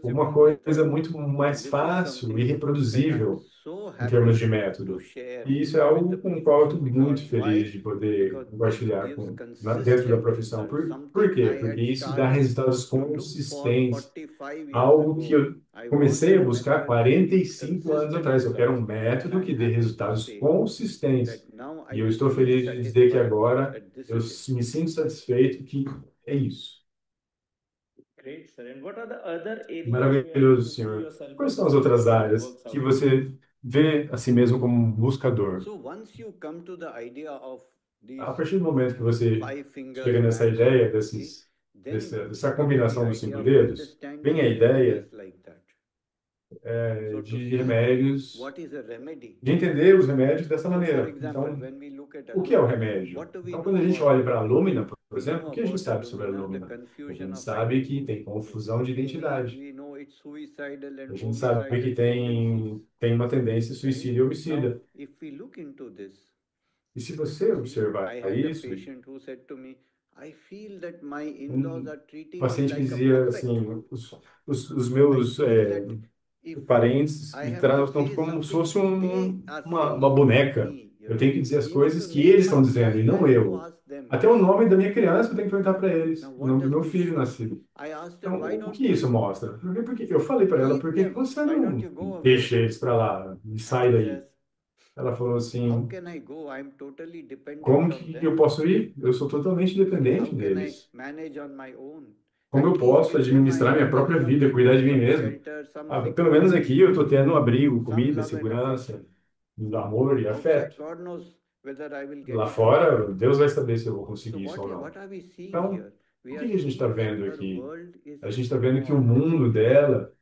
uma reproducible coisa method. muito And mais this is fácil e something that I'm reproduzível so em termos de happy to método. share E isso é with the algo com o qual eu estou profession. muito Because feliz why? de poder Because this compartilhar gives dentro da consistent profissão. results. Por Something quê? I Porque had isso dá started resultados to look for consistentes. 45 years Algo que ago. eu I want comecei a a buscar method that gives 45 anos consistent atrás. Eu quero um results. And método I'm que dê happy to resultados say consistentes. that now E I eu estou feel feliz de dizer que satisfied agora that this eu is it. me sinto satisfeito que é isso. Great, sir. And what are the other areas where Maravilhoso, you see senhor. yourself Quais as são a as outras busker who áreas works que out there? você vê a si mesmo como um buscador? So once you come to the idea of A these partir do momento que você five fingers chega nessa match, ideia okay, then dessa you get the combinação dos idea cinco of dedos, vem a understanding ideia remedies like that. So to de see remédios, what is a remedy. de entender os remédios dessa So for maneira. example, Então, when we look at o que é o alumina, remédio? what do we Então, know quando a gente about olha para a alumina? lúmina, por We exemplo, know o que a gente about sabe sobre a alumina, the lúmina? A confusion gente of sabe que tem identity. confusão de identidade. We know it's suicidal and A gente sabe que homicidal tendencies, tem uma tendência right? suicida e Now, homicida. if we look into this, E se você see, observar I had a isso, patient who said to me, I feel that my in-laws um are treating me paciente me like a dizia puppet. assim, os I meus feel that if parentes I me have to tratam say como se something, fosse they are uma saying to boneca. me, Eu tenho que dizer as in order coisas to que make eles my estão dizendo e child, I não have to eu. ask them. Até o nome da minha criança eu tenho que perguntar para eles, Now, o what nome do does meu this filho show? nascido. I asked her, Então, why o don't que isso you mostra? Porque eu falei para ela, keep por que them? você Why don't não you go deixa away? eles para lá e And sai she daí? says, Ela falou how assim, can I go? I'm totally dependent como on que eu them. posso ir? Eu sou totalmente So how dependente can I deles. manage on my own? Como At eu least posso with them, I administrar am minha própria getting a vida, bit cuidar of de mim some mesmo? shelter, some Ah, pelo menos security, aqui eu estou tendo um abrigo, some comida, love and segurança, affection. amor e Outside, afeto. God knows whether I will get Lá it or not. fora, Deus vai saber se eu vou So conseguir isso ou não. what are we seeing Então, here? o We que are que a gente está seeing that vendo her aqui? world is A gente está vendo que o small mundo dela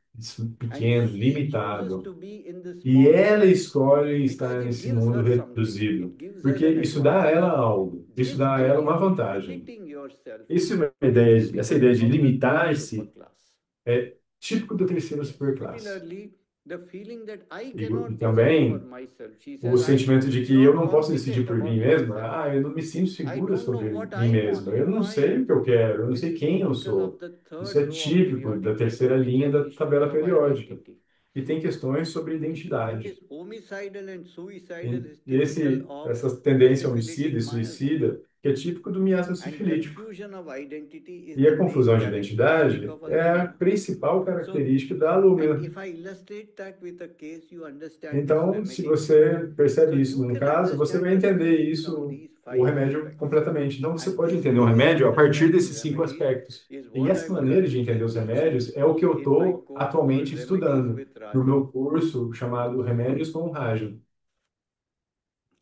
é and pequeno, she chooses limitado, to be in the e small ela world escolhe because estar it nesse gives mundo her something. reduzido, It gives her porque an isso dá a advantage. ela algo, isso This dá a ela uma idea of vantagem. limiting yourself Isso é uma is ideia, essa typical ideia de of the third limitar-se superclass. é típico da terceira Yes. superclasse. Similarly, the feeling that I E cannot decide for também myself. She o says, I'm sentimento de que eu not não posso decidir confident por mim about mesma. myself. Ah, eu não me sinto I segura don't know sobre what mim I want, mesma. Eu who não I sei o am. que eu quero, eu não This sei is quem eu typical of sou. the Isso third é row of típico da periodic terceira table, which linha are da tabela issues of periódica. identity. E tem questões sobre That identidade. is homicidal and suicidal is E typical of essa the tendência homicida syphilitic e miasm. suicida, que é típico do miasma And sifilítico. confusion of identity is E the a main confusão de characteristic identidade of é a alumina. principal So, característica da and alúmina. if I illustrate that with a case, you understand this Então, se remedy. você So percebe isso you num can caso, você understand vai the entender remedy from isso, these o five remédio aspects. completamente. Então, você And pode this entender o way of remédio a partir understanding desses cinco remedies aspectos. is E what essa I'm maneira de currently entender os teaching remédios é o que eu in my estou course called atualmente Remedies estudando with no Raja. meu curso chamado Remédios com Raja.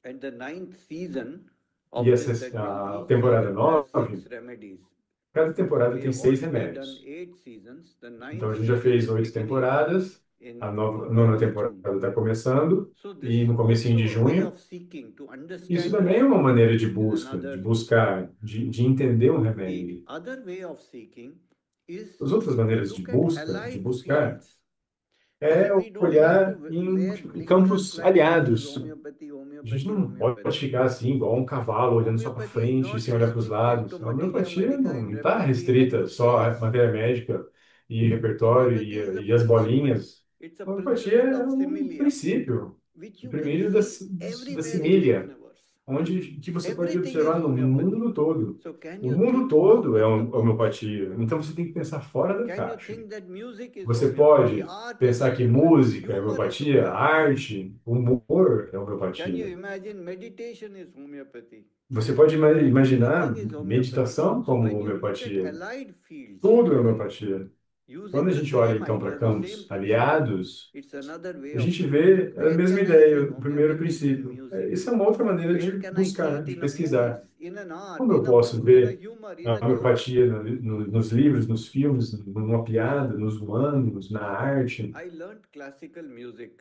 And the ninth season E of essa this, that means a each temporada season has 9, 6 remedies. cada temporada We tem have 6 already done remédios. 8 seasons. The Então, ninth a gente já season fez is 8 beginning temporadas, in nona June. temporada está começando, So this e is no comecinho de also a way junho. of seeking to Isso understand também é uma yourself maneira is de another. buscar, de entender um The remédio. other way of seeking is As outras to maneiras look at de allied buscar, fields. é We don't have to olhar wear em blinkers campos like this is aliados. homeopathy, A gente homeopathy, não pode homeopathy. ficar assim, igual um cavalo, olhando só para Homeopathy is frente, not sem olhar para os restricted to lados. A materia homeopatia medica não and está remedy. We had restrita to só say à matéria médica e repertório homeopathy is a e as principle. bolinhas. It's a A homeopatia principle é of um similia, princípio, which o you can primírio see da everywhere in this simília, universe. onde que você pode Everything is observar no homeopathy. mundo todo. So can O you mundo think todo out é of the box? homeopatia. Então você tem que pensar fora da Can you caixa. think that music is Você homeopathy, pode art is pensar que homeopathy, música é humor is homeopatia, homeopathy? arte, humor é Can you homeopatia. imagine meditation is homeopathy? Você pode imaginar Everything is homeopathy. meditação So como when you look at homeopatia. allied fields, Tudo é homeopatia. Quando using a the gente olha same então para idea, the same campos principle, aliados, it's another way a of gente looking. vê a Where mesma can I see ideia, o primeiro homeopathy in princípio. music? Isso é uma outra maneira de Where can I see buscar, it de in a pesquisar. movies, in an art, Como eu in a posso book, in a ver humor, in a a joke? homeopatia nos livros, nos filmes, numa piada, nos humanos, na arte? I learned classical music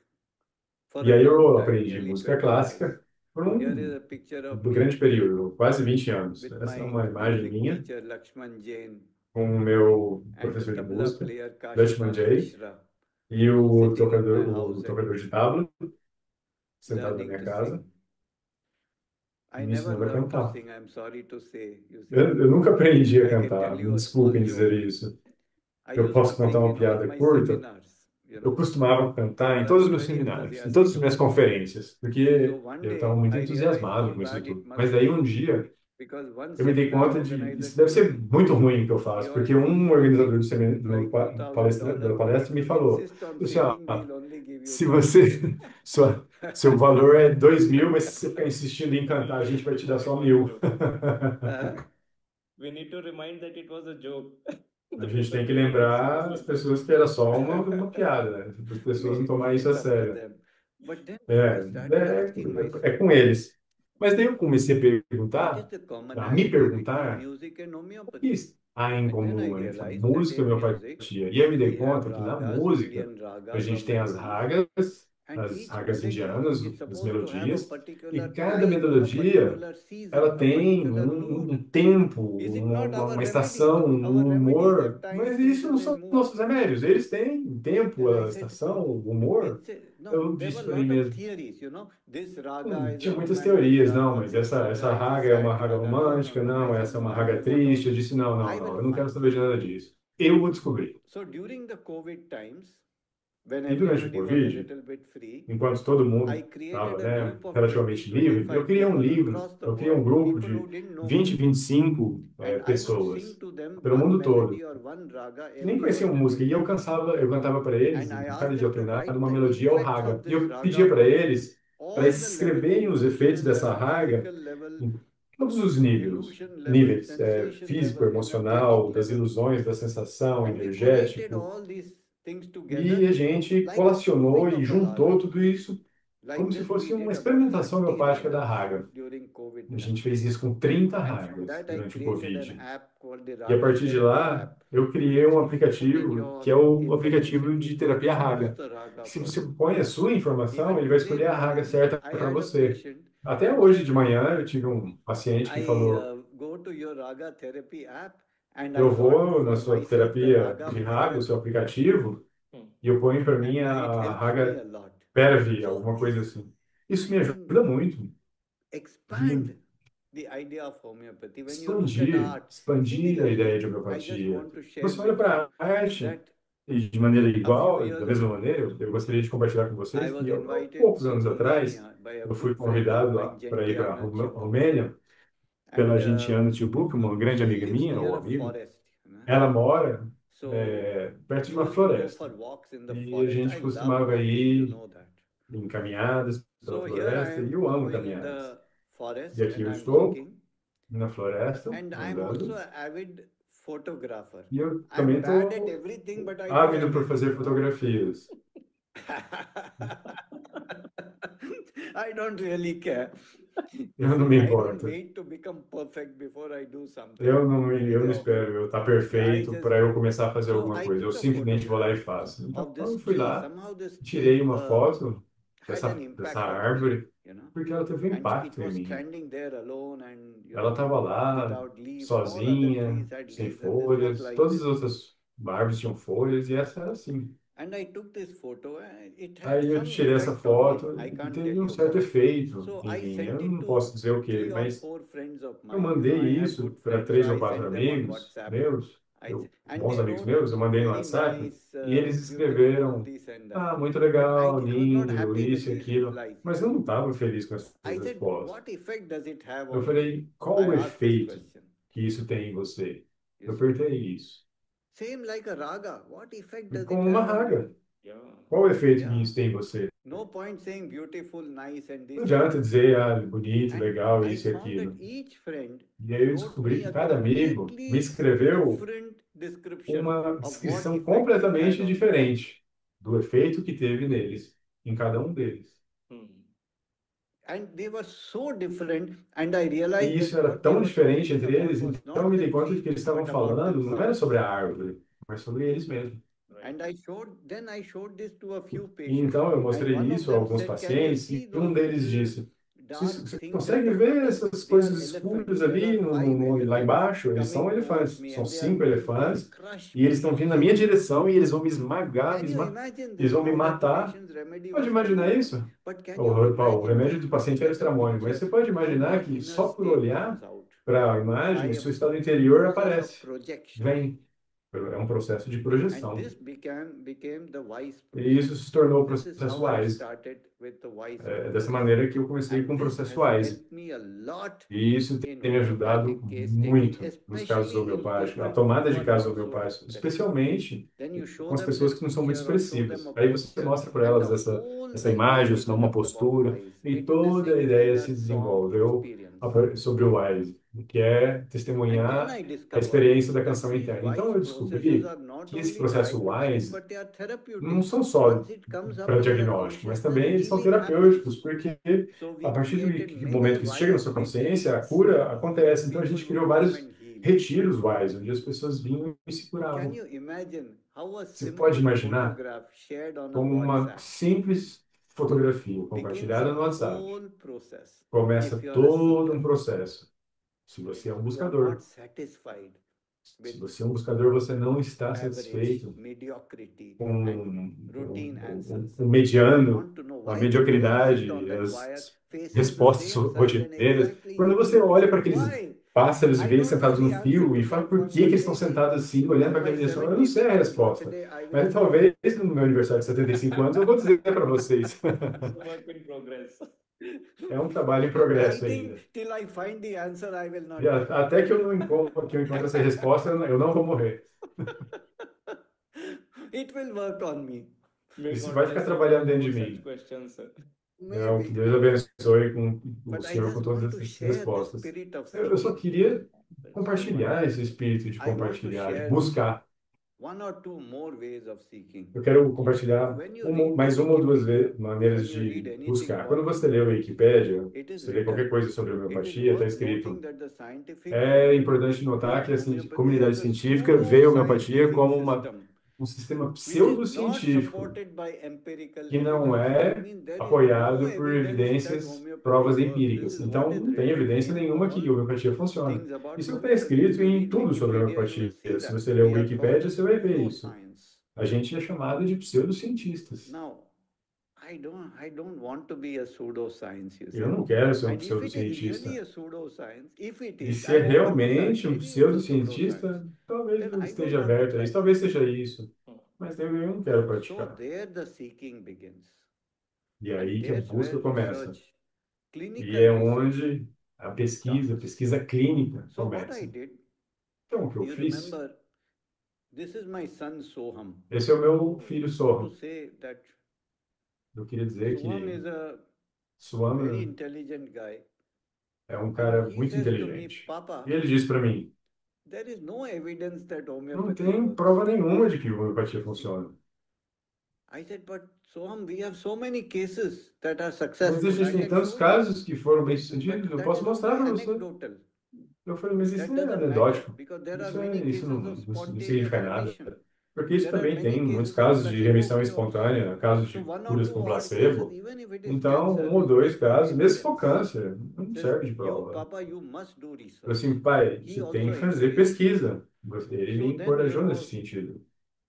for E a aí long eu time, aprendi nearly música 20 years. clássica por Here is a picture of um grande me período, quase 20 anos. with Essa é my uma imagem music minha teacher Lakshman Jain com o meu and the professor de tabla música, player Dutchman Kashipal Jay, Mishra e sitting in my o house and tocador de tabla, sentado na learning minha to casa, sing. I me never ensinando a learned to cantar. sing, I'm sorry to say. You see, Eu nunca aprendi a I can cantar, tell me you a small desculpem dizer joke. isso. I Eu used to posso contar sing uma in all piada my curta. seminars, Eu costumava cantar em because I todos was os meus very seminários, em todas as enthusiastic minhas about it. conferências, So porque one eu estava day muito I realized entusiasmado how com isso bad it tudo. must Mas daí um be, dia because one eu me dei seminar conta de organizer isso deve told ser me, muito ruim o que eu faço, your porque um fee will organizador be like da $2,000, but palestra if me you falou, insist on assim, singing, we'll only give you se você, 1,000. seu valor é 2.000, mas se você ficar insistindo em cantar, a gente vai te dar só 1.000. We need to remind that it was a joke. A The gente people tem que to take it lembrar as seriously. pessoas que era só uma piada, né? Para as pessoas não Maybe tomarem isso a it's up to sério. them. But then I É, started asking é myself, com eles. Mas daí eu comecei What is the a me commonality between perguntar, music and o que homeopathy? há em And then I comum entre a realized that música e a in music, homeopatia. E aí eu me dei we have conta que na ragas, música Indian a ragas or gente tem melodies, and as each ragas melody indianas, is as supposed to have a melodias, e particular cada time, a melodia particular season, ela a tem particular mood. um tempo, Is it not our uma remedies? estação, Our um remedies have humor. time, Mas isso não season, and são mood. nossos remédios. Eles têm tempo, Then I a said, estação, o humor. no, Eu there were disse a para mim lot of mesmo. theories, This raga is a Tinha muitas romantic teorias, não, raga, mas this essa raga is a raga é uma sad raga raga. No, no, romântica, no. I não, said, essa é no, uma I raga don't want to triste. Eu know. disse, não, não, I não, will eu não quero find. saber de nada disso. Eu vou descobrir. So during the COVID times, when E durante o everybody was a Covid, little bit free, enquanto todo I mundo estava, created a né, group of 20, relativamente livre, eu 25 criei um people livro, across the eu criei um world, grupo people de who didn't know 20, me. 25 And I would sing pessoas to them pelo one mundo melody todo, or one raga que nem every conheciam música, e alternate day. eu cantava para eles, And I em cada asked dia them to alternado, write uma the melodia ou effects raga. of E this eu pedia raga para on eles, para all eles the levels, escreverem os efeitos emotional dessa level, raga physical level, em todos os níveis, illusion level, níveis, sensation físico, level, energetic emocional, das level. ilusões, da sensação, And we collated energético, all these things e together a gente like a colacionou proving e of a juntou raga. tudo isso Like como se this, we fosse uma did about experimentação 30 homeopática da ragas raga. during COVID A gente times. fez isso com 30 And from ragas that, I durante o created an Covid. app called the E a Raga partir de Therapy lá, app. eu criei um If you put in aplicativo que your é o aplicativo information, de it will terapia choose raga. the raga Se for você you. põe a sua informação, ele Even vai today escolher a raga morning, certa I para had a você. patient Até who hoje said, de manhã, eu tive um paciente que I falou: go to your Raga Therapy app and I eu got vou na for sua myself the terapia Raga de raga, o seu Bhairavi. aplicativo, Hmm. e eu ponho para mim And it a helps me raga a lot. Beravi, So alguma this, coisa assim. Isso me I ajuda mean, muito. expand the idea of homeopathy. When you look at Expandir, art, expandir a ideia similarly, de I just homeopatia. want to share Você olha with you para a arte that e de maneira a few igual, da years mesma ago, maneira, eu gostaria de compartilhar com I vocês que was eu, invited poucos to anos atrás, Romania by a eu fui good friend of convidado mine, para ir para a Gentiana Chibuk. Romênia pela And Gentiana Tilbuc, uma grande she amiga lives minha, near ou a amigo. forest. Ela mora So perto we de uma used to go floresta for walks in the e a forest. gente I love costumava walking, you ir know that. em caminhadas pela So here I floresta e am eu amo going in caminhadas. the E forest aqui and eu I'm estou walking. na floresta And I'm also andando an avid photographer. e eu também I'm bad at estou everything, but I do ávido por fazer everything. fotografias. I don't really care. Eu não me I don't importo. wait to become perfect before I do something. Eu não espero eu estar perfeito just para eu começar a fazer so alguma I coisa. Eu took a simplesmente vou lá e photograph faço. Então of eu this fui tree. lá, Somehow this tirei tree uma foto had an dessa impact on me, árvore, porque ela teve um And it impacto em was mim. standing there alone and Ela estava lá, without leaves. All other sozinha, trees had sem leaves, and this was folhas. like Todas this. as outras árvores tinham folhas e essa era assim. And I took this photo and it had Aí eu some tirei essa effect on me. foto I e can't teve tell um you certo what. efeito So em I mim. sent Eu it não to posso dizer o quê, 3 or 4 mas friends of eu mine. mandei I have isso good para friends, so 3 ou 4 I sent them on amigos WhatsApp. meus, And bons they amigos wrote meus, eu mandei no very WhatsApp nice, e eles beautiful, escreveram: this and that. ah, muito But legal, I was not lindo, happy with isso e these aquilo. replies. Mas eu não estava feliz com essas I said, respostas. what effect does it have Eu on me? falei: qual I o asked this efeito question. que isso tem em você? You Eu see? perguntei isso. Same like a raga. What effect E does it como uma have on me? raga. Yeah. Qual o efeito que Yeah. isso tem em você? No point saying beautiful, nice, and Não this and adianta that. dizer, ah, bonito, And legal, I isso e found that aquilo. each friend E aí eu wrote descobri me que a cada amigo me completely escreveu different description uma of what descrição effect it had completamente on me. diferente do efeito que teve neles, em cada um deles. Hmm. And they were so different, and I E realized isso that era what they tão were diferente speaking entre about eles, was então eu not me the dei conta de que tree, eles estavam but about falando não era themselves. sobre a árvore, mas sobre eles mesmos. Right. And then I showed this to a few E patients, então eu and mostrei one of isso a them alguns said, "Can you pacientes see e um those deles little disse: dark você things at consegue the ver bottom? essas They are coisas escuras elephants. There ali are 5 lá elephants embaixo? Eles são coming towards elefantes, me, são and they are 5 going to elefantes crush e eles me. estão vindo na minha direção e eles vão me esmagar, Can you imagine eles this? vão me Now that matar. patient's remedy Pode was imaginar stramonium. isso? But can you O imagine remédio just do looking paciente era at a estramônio, mas picture, você pode how imaginar my que inner só por state olhar comes out para a by imagem, a seu estado interior process of aparece, projection? vem. É um processo de And projeção. this became the wise E process. isso se tornou o This is processo how I WISE. started with the wise É dessa process. maneira que eu comecei com And o this processo has WISE. helped me a lot E isso in tem me ajudado homeopathic case taking, muito nos casos especially in homeopáticos, a people tomada who de are casos not so homeopáticos, expressive. especialmente Then you show com as them pessoas this que não são muito picture or show them expressivas. a Aí você posture, mostra para and elas the whole essa idea imagem, ou senão uma develops about postura, wise. e It is the toda a same ideia thing se as song desenvolveu experience. sobre o WISE. que é And then testemunhar I a discovered experiência da that canção these interna. Então, WISE eu processes descobri are not que esse only processo diagnostic, WISE but they are não therapeutic. são só Once it comes para up in the diagnóstico, mas consciousness, também eles são healing happens. terapêuticos, porque So a we partir created do many momento que isso chega na WISE sua consciência, a retreats cura for acontece. Então, a people gente who criou come vários and heal. retiros WISE, onde as pessoas vinham e se Can curavam. you imagine how a Você pode simple imaginar photograph shared on a como uma WhatsApp simples fotografia begins compartilhada no a WhatsApp whole process começa if you are a todo um seeker? processo. Se você é um You are not buscador, satisfied se with você é um buscador, você não está average, satisfeito mediocrity, com and routine answers. o You mediano, want to know a why the person on mediocridade, that as wire faces the respostas same sun when rotineiras. exactly Quando you você do. olha para aqueles Why? pássaros e I vê eles don't know sentados no the answer fio to e fala that por one, que que but eles estão maybe sentados assim, olhando para on my aquela direção, eu não sei a 75th resposta. birthday I will Mas know. talvez no meu aniversário de 75 anos eu vou dizer para vocês. It's a work in progress. É um trabalho em I progresso ainda. think till I find the answer, I will not E die. até que eu encontre essa resposta, eu não vou morrer. It will work on me. May Isso God vai ficar bless you trabalhando with dentro more de such mim. questions, sir. O que Maybe, Deus abençoe com o but I Senhor com just todas want to essas share the respostas. spirit of Eu só seeking. queria That's so compartilhar wonderful. esse espírito de I want to compartilhar, de share buscar. one or two more ways of seeking. Eu quero compartilhar When you read the mais uma ou duas Wikipedia, maneiras when you read de anything buscar. Quando about você lê o homeopathy, Wikipédia, it is você lê qualquer written. coisa sobre It is homeopatia, está worth escrito. noting that the scientific É importante community notar que views a homeopathy comunidade as a científica vê a homeopatia pseudo-scientific como system um sistema which is not pseudocientífico, supported by empirical que não evidence. I é mean, there is no apoiado por evidence that evidências, homeopathy provas works. This empíricas. is what Então, is não tem written evidência in nenhuma que a all homeopatia funciona. things about Isso está homeopathy. If escrito you em read tudo sobre a Wikipedia, you will homeopatia. see Se that. você ler o We are called Wikipédia, você vai ver isso. pseudoscience. A gente é chamado de pseudocientistas. Now, I don't want to be a pseudoscience, you Eu see. não quero ser um And if it is really pseudocientista. a pseudoscience, if it E is, se é I'm open to that. realmente um Maybe it's a pseudocientista, pseudoscience. talvez Then eu I don't esteja have to aberto a isso, try. talvez seja isso. Hmm. Mas eu não quero So praticar. there the seeking begins. E é And aí que a there's where busca começa. research, E clinical é research onde a starts. pesquisa clínica So what I começa. did, Então, o que eu you fiz? remember, this is my son Soham. Esse é o meu filho To Soham. say that Eu queria dizer Soham que is a very Swami intelligent guy. é um And cara he muito says to me, inteligente. E Papa, ele disse para mim, there is no evidence that não homeopathy tem works. prova nenhuma de que a homeopatia funciona. I said, but Soham, we have so many cases that are Mas a successful. gente I tem can tantos show you. casos que foram But bem-sucedidos, eu that posso is mostrar only para você. anecdotal. Eu falei, mas isso That é doesn't matter anedótico. because there are Isso, many isso cases não of spontaneous significa nada. remission. Porque isso There are também tem many muitos cases of casos de placebo remissão cures. espontânea, casos So de one or curas two com odd cases, placebo. even if it is Então, cancer, um ou dois with no casos, mesmo se for evidence, câncer, não says, serve de you, prova. Papa, you must do Eu falei research. assim, pai, He você also tem que fazer agreed. pesquisa. Ele So me then, encorajou nesse sentido.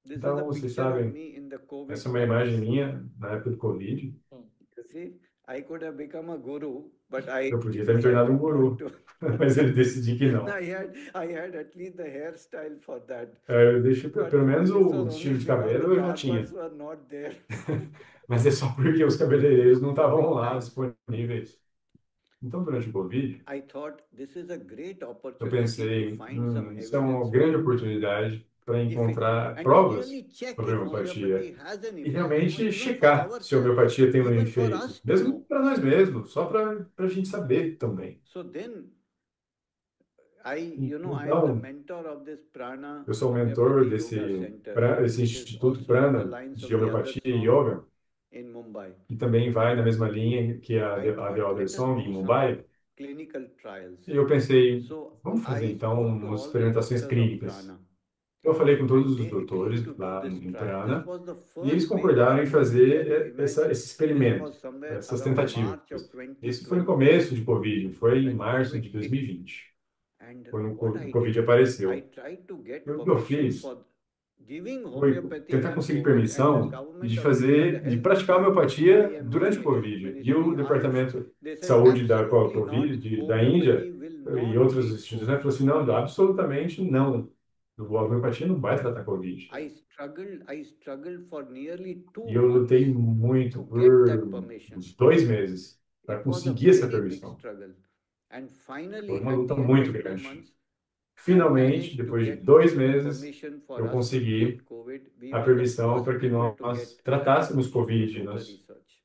this is Então, a vocês picture of sabem, me in the COVID essa é uma imagem times. minha na época do Covid. Hmm. You see, I could have become a guru, but I Eu podia ter me decided tornado um not guru, to. mas ele decidiu que não. I had at least the hairstyle for that. Eu deixei, But pelo menos this o was only estilo de because cabelo the eu já tinha. barbers were not there. Mas é só porque os cabeleireiros não estavam lá disponíveis. Então, durante o Covid, I thought this is a great eu opportunity to pensei, find some isso é uma evidence grande for oportunidade para if it, encontrar and to provas really check sobre a if homeopathy homeopatia has an e effect, realmente even for checar se a ourselves, homeopatia tem um even for efeito, us to mesmo know. para nós mesmos, só para a gente saber também. So then I am the Então, mentor of this Prana eu sou o mentor Homeopathy Yoga Center, esse which is Instituto also on the Prana lines de of the other Homeopatia e song Yoga, in Mumbai. que também vai na mesma linha que a I The thought, Other let us Song em do some Mumbai. clinical trials. E eu pensei, So vamos fazer I então spoke to umas all the experimentações doctors of clínicas. Prana, Eu falei com and todos os they agreed doutores to do lá this em trial. This Prana was the e eles first phase. concordaram em Can you fazer imagine? esse This experimento, was somewhere essas around tentativas. March of Isso foi no 2020 começo de Covid, foi em when março COVID de hit. 2020, And quando what o I Covid did, I apareceu. tried to get O que eu permission fiz for giving foi homeopathy tentar in conseguir COVID, and the permissão government de of India, the de health praticar ministry, homeopatia IMA, durante o health Covid. E o ministry, Ayush, Departamento they de said Saúde da absolutely not. Covid, da Índia Homeopathy will e not outras treat instituições COVID. falaram assim, não, absolutamente não. A homeopatia não vai tratar Covid. I struggled for nearly 2 E eu lutei months muito to get that por permission. uns 2 meses para It was a conseguir essa very big permissão. struggle. And Foi finally, uma at luta the end muito of 2 grande. months, I Finalmente, managed to depois de get 2 meses, permission for eu us to consegui treat COVID. We a were the permissão first para que people to nós get tratássemos permission to Covid. do the Nós research.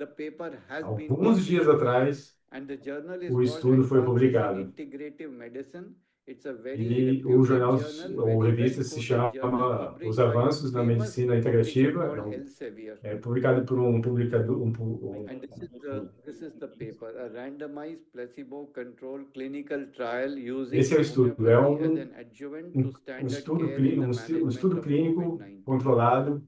The paper has been Alguns dias published, atrás, and the journal is o called estudo foi Advances in publicado. Integrative Medicine. It's a very E o reputed jornal journal, ou very well revista se quoted journal, chama Os published by a Avanços na famous Medicina publisher Integrativa. called Elsevier. É publicado por um publicador, And this is the paper, a randomized placebo-controlled clinical trial using esse é o estudo, é homeopathy as an adjuvant to um standard estudo care in clínico, the um management estudo of clínico COVID-19. controlado,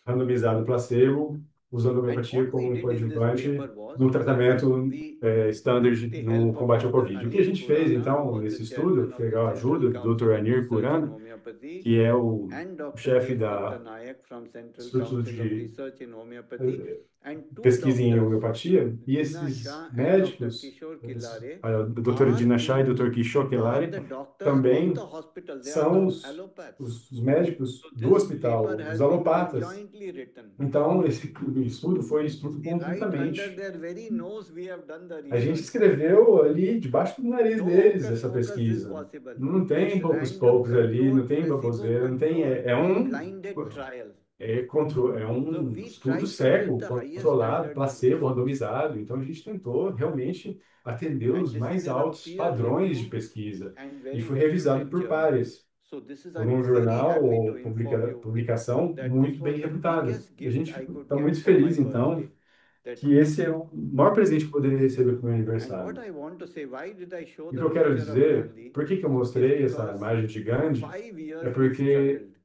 randomizado placebo, usando a And homeopatia what we como um did in this paper coadjuvante was no tratamento we, standard the no help of combate ao Dr. Covid. O que a Anir gente fez, Kurana, who então, was nesse the estudo, chairman foi of the a Central ajuda do Dr. Council of Anir Research in Kurana, Homeopathy, que é o and Dr. chefe Dev Gupta da Nayak from Central Instituto Council of de Research in Homeopathy, and two pesquisa em doctors, homeopatia, e Dina esses Shah and Dr. médicos, Kishore Kilare, a doutora are Dina Shah e o Dr. Kishore are Kelare, the doctors of the também hospital. They are são the allopaths. os médicos So do this hospital, paper os has been alopatas. jointly written. Então, esse estudo foi escrito Right under conjuntamente. their very nose, we have done the A gente research. escreveu ali debaixo do nariz No deles hocus essa pocus is pesquisa. possible. Não tem It's poucos random poucos ali, não controlled, tem baboseira, não tem. placebo-controlled, É um, blinded trial. é So um we estudo tried to meet cego, the highest controlado, standards of placebo, research. randomizado. Então a gente tentou realmente atender And os this mais is in a altos padrões de peer-reviewed pesquisa. and E very foi revisado reputed por journal. pares, So this is, por I'm um very jornal happy ou to inform you publicação that this muito was bem the reputada. biggest A gift gente I could está get muito for my feliz, então, birthday. That que esse é o maior presente que eu poderia receber para o meu And what aniversário. I want to say, why did I show E o the que eu quero picture of dizer, Gandhi? por que que eu Is mostrei essa because imagem de Gandhi? 5 É years we porque struggled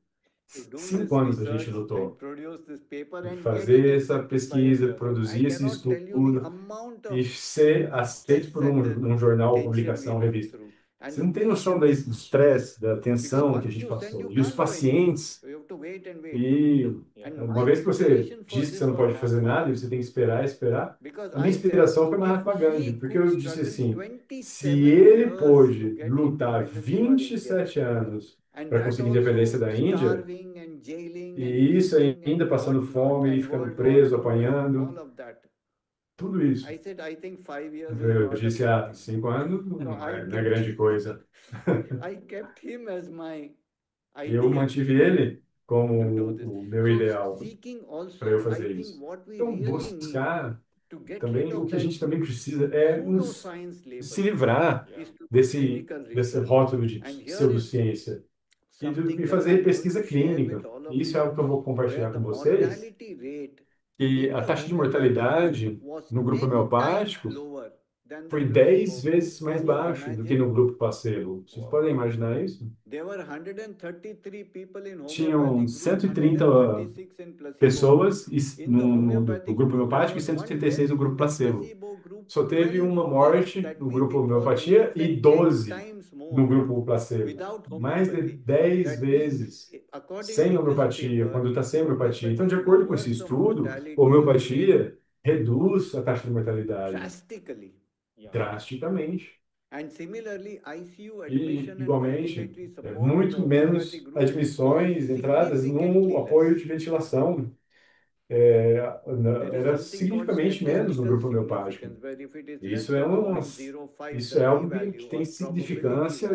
to do this 5 anos a gente research and lutou produce this paper em and get it fazer essa accepted by a pesquisa, journal. I produzir esse cannot tell you the estudo amount e of ser aceito por stress and the um jornal, tension we publicação, went revista. through. Você And não the tem noção do patients, estresse, da because tensão que a once gente you send, passou. you E os can't do anything. pacientes, You have to wait and wait. e And uma my vez que você inspiration for diz que this você não was pode fazer Mahatma nada e Gandhi. você tem que esperar, esperar, Because a minha I said, inspiração foi if Mahatma Gandhi, he porque could eu disse struggle assim, se 27 ele years to pôde get lutar independence for India, 27 anos and para that conseguir a independência also da Índia, starving and jailing and e isso eating ainda and passando whatnot, fome e and ficando World preso, War II and all apanhando, of that. tudo isso. I said, I think 5 years is Eu not a disse, big deal. 5 anos So não I não é kept grande coisa. I kept him as my Eu ideal mantive ele como to do this. o meu So ideal seeking para eu also, I fazer think isso. what we Então, really need buscar to get rid também, o of que a that gente também precisa é pseudoscience se label livrar is to do desse clinical desse research. rótulo de And here is pseudociência something e that fazer I'm going pesquisa to share clínica. with all of E isso é you, algo que eu vou where compartilhar the com vocês, mortality rate que in a the taxa de homeopathic group mortalidade was no grupo 10 times homeopático lower than the foi placebo 10 group. vezes mais Can you baixo do que imagine? no grupo placebo. Vocês podem imaginar isso? There were 133 people in Tinham homeopathic group, 130 136 in placebo group. pessoas In the no homeopathic grupo group, there homeopático e was one 136 no death. grupo In the placebo. placebo group, Só teve 12 uma deaths. morte That no means grupo it was homeopatia e 10 12 times no more grupo placebo. without Mais de homeopathy. 10 That vezes means, according sem to this homeopatia, paper, quando está sem homeopatia. Então, de homeopathy acordo com esse lowers the estudo, mortality homeopatia reduz a taxa de mortalidade drastically. drasticamente. And similarly, ICU E, admission and igualmente, ventilatory support in the muito menos homeopathic group admissões, was entradas significantly no apoio less. de ventilação. There is Era something called significativamente menos no statistical grupo homeopático. significance, where if it is less Isso é, than uma, 0.05, isso the é algo p-value que tem or probability significância value,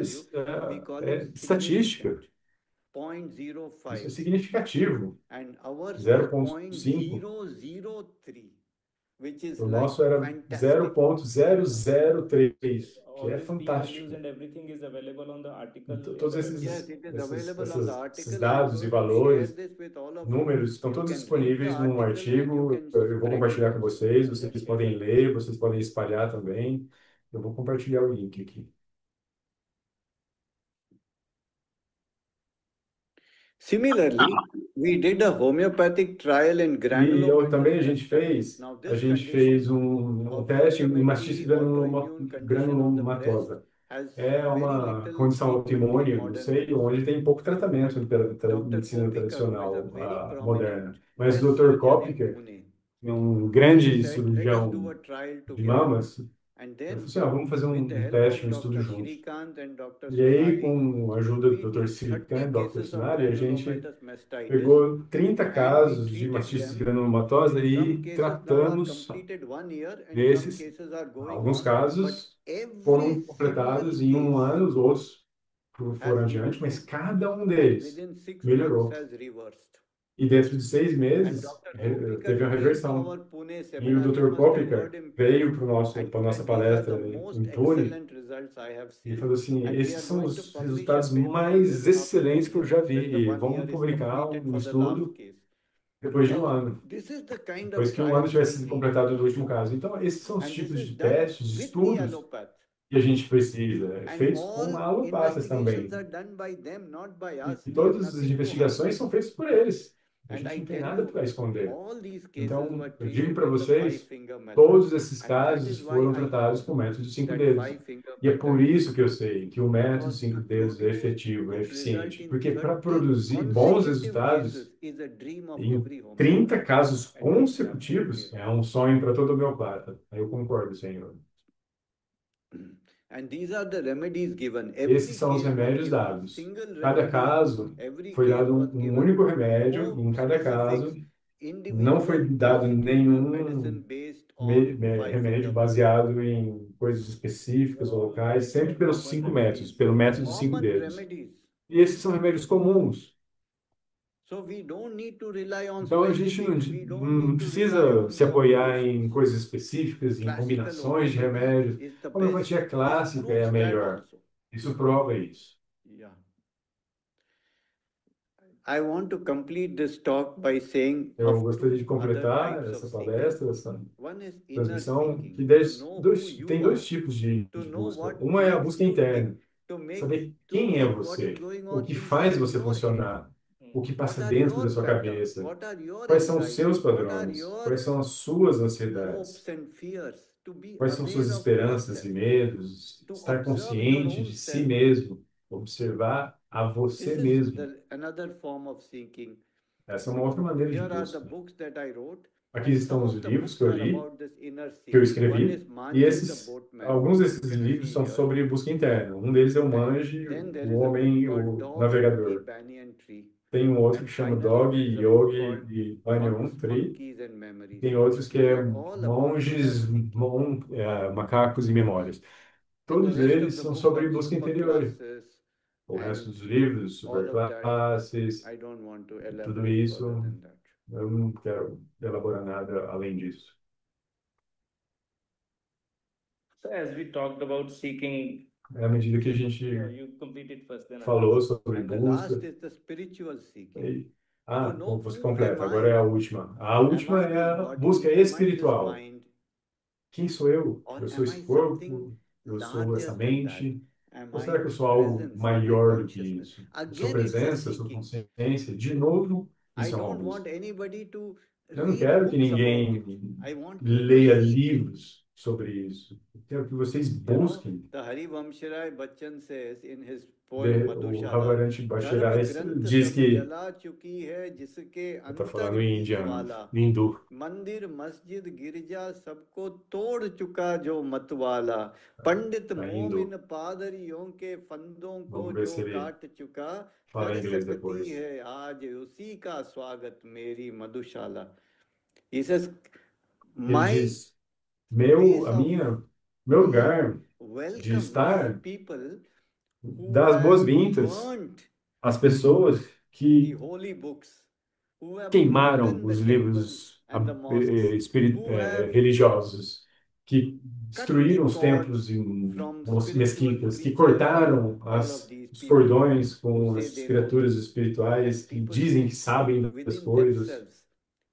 we call it estatística. significant, Isso é 0.05. significativo. And ours was 0,5. 0.003, which is O like nosso era fantastic. 0,003, que All é these p-values fantástico. and everything is available on the article in Todos the esses, Yes, it is esses, available on the esses article. I'm dados e going to share valores, this with all of you. números, estão You todos can read the disponíveis num article and you artigo. can Eu vou spread it compartilhar com also. vocês podem ler, vocês podem espalhar também. Eu vou compartilhar o link aqui. Similarly, we did a homeopathic trial in E também a granulomatous gente studies. fez, Now, a this gente condition fez um of teste em mastite inflammatory autoimmune condition of the breast granulomatosa. has É very uma little condição treatment in autoimune, não modern sei, medicine. onde tem pouco tratamento pela Dr. medicina Kopikar, who is a tradicional, very prominent moderna. Mas o breast Dr. surgeon in Kopker, Pune, um grande he said, let us do cirurgião a trial de together. mamas, And ele then, falou assim, vamos fazer with the help teste, of estudo Dr. juntos. Shrikant and Dr. E aí, Sonari, com a ajuda we do Dr. did Sirikan 30 e Dr. cases of Sonari, a gente granulomatous mastitis, pegou 30 and we casos de treated mastite them. granulomatosa Some e cases now are tratamos completed 1 year and some desses. cases are going Alguns on, but casos foram every completados single em um case ano, os outros foram has adiante, mas improved cada um and deles within 6 months melhorou. has reversed. E dentro de 6 And meses, Dr. Kopikar teve uma came to reversão. our Pune E o seminar. You Dr. must have Kopiker heard him. veio para nossa And palestra these are the em most Pune excellent results I have e seen. falou assim: And we esses are são going to os publish a resultados paper on mais this after excelentes que eu já vi. when the E 1 year vamos is publicar completed um for the last estudo case. depois de um So ano, this is the kind depois of que um ano trials tivesse we sido need. completado do último caso. Então, esses são os And this tipos is de done testes, de with the estudos allopath. que a gente precisa, And feitos com all alopatas investigations também. are done by them, not by us. E We have todas as nothing to investigações hide. são feitas por eles. A And gente I não tem tell nada you, para esconder. all these cases Então, were eu digo treated para with the five vocês, finger method. todos esses And that casos is why foram I tratados know com o método de 5 that dedos. five finger E é por method, isso que eu sei que o método because 5 to dedos é produce efetivo, é good result eficiente. in Porque para 30 produzir bons consecutive resultados cases is a dream of em every 30 homeopath. casos And we are consecutivos, here. é um sonho para todo homeopata. Aí eu concordo, senhor. And these are the remedies given. Esses Every são os case was remédios given a dados. single Cada remedy. caso Every foi case dado was um given único remédio, e no em cada caso specifics, não foi individual dado dosage medicine nenhum based on five remédio finger method. baseado em coisas específicas ou locais, sempre pelos 5 métodos, pelo método de 5 Common dedos. remedies. E esses são remédios comuns. So we don't need to rely on Então a gente specifics. We don't não need to rely precisa on se the apoiar em coisas específicas, em classical combinações de homeopathy remédios. is the A best. homeopatia This clássica é a proves that melhor. also. Isso prova isso. Yeah. I want to complete this talk by saying Eu of gostaria de two other completar types of essa seeking. palestra, essa One is inner transmissão, seeking, que to know who tem you dois are, tipos to de know busca. what Uma é a makes busca you interna, tick, to make saber to quem é check what você, is going o on que faz inside você your head. funcionar, o que What passa are dentro da your sua patterns? cabeça, What are your quais são os seus anxieties? What are padrões, your quais são as suas hopes ansiedades, and fears? To be quais são suas aware of esperanças e yourself, medos, to estar observe your consciente own de si self. mesmo, observar a você This is mesmo. another form of seeking. Essa é uma outra maneira de Here are the busca. books that I wrote, Aqui and estão some os of the livros books que eu are li, about this inner que eu seeking. One is escrevi, e Manji the Boatman. alguns desses You can livros see são here. sobre busca interna. Um deles é o And Manji, then there o is a book homem, called o Dog and Tea navegador. Banyan Tree. Tem um outro And que chama finally, Dog, there is a book Yogi called e Banyan Monks, Tree. Monkeys and Memories. Tem outros que These é are all about inner monges, seeking. macacos e memórias. And the Todos rest eles of the são book sobre on busca interior. superclasses O resto and dos livros, all of that, superclasses, I don't want to tudo elaborate further isso, than that. eu não quero elaborar nada além disso. So as we talked about seeking, À medida que a gente you complete it first, then I'll falou sobre And the last busca, is the spiritual seeking. e- To know bom, você who completa. am Agora é a I? última. A Am última I é this a body? busca Am I this espiritual. mind? Quem sou eu? Or Eu sou am esse I corpo? something Eu sou essa larger than that? mente? Am Ou I será que eu sou algo presence? Am I maior do que consciousness? isso? Eu sou Again, it's a presença, eu sou seeking. consciência. De novo, I isso é uma don't want busca. anybody to Eu não read quero que books about ninguém it. I want you to leia seek. livros sobre isso. Eu quero que vocês You know, busquem. the Hari Vamsharai Bachchan says in his poem O Madhushala, Ravaranti धर्म Bhattacharya ग्रंथ diz सब que जला चुकी है जिसके está अंतर falando em की indiano, ज्वाला em hindu. मंदिर मस्जिद गिरजा सबको तोड़ चुका जो मतवाला पंडित Está em मोमिन hindu. पादरियों के फंदों को Vamos ver जो se ele काट चुका fala कर em inglês सकती depois. है आज उसी का स्वागत मेरी मधुशाला. He says, Ele my diz, place of meu lugar de welcomes estar people who dá as have boas-vindas burnt às pessoas the que holy books, who have queimaram broken the os temples livros and the mosques, who have religiosos, que cut destruíram the os templos cords e from mesquitas, spiritual que creatures cortaram and all of these os people cordões who com say as they know criaturas this. espirituais And que people dizem say que sabem das within coisas. themselves,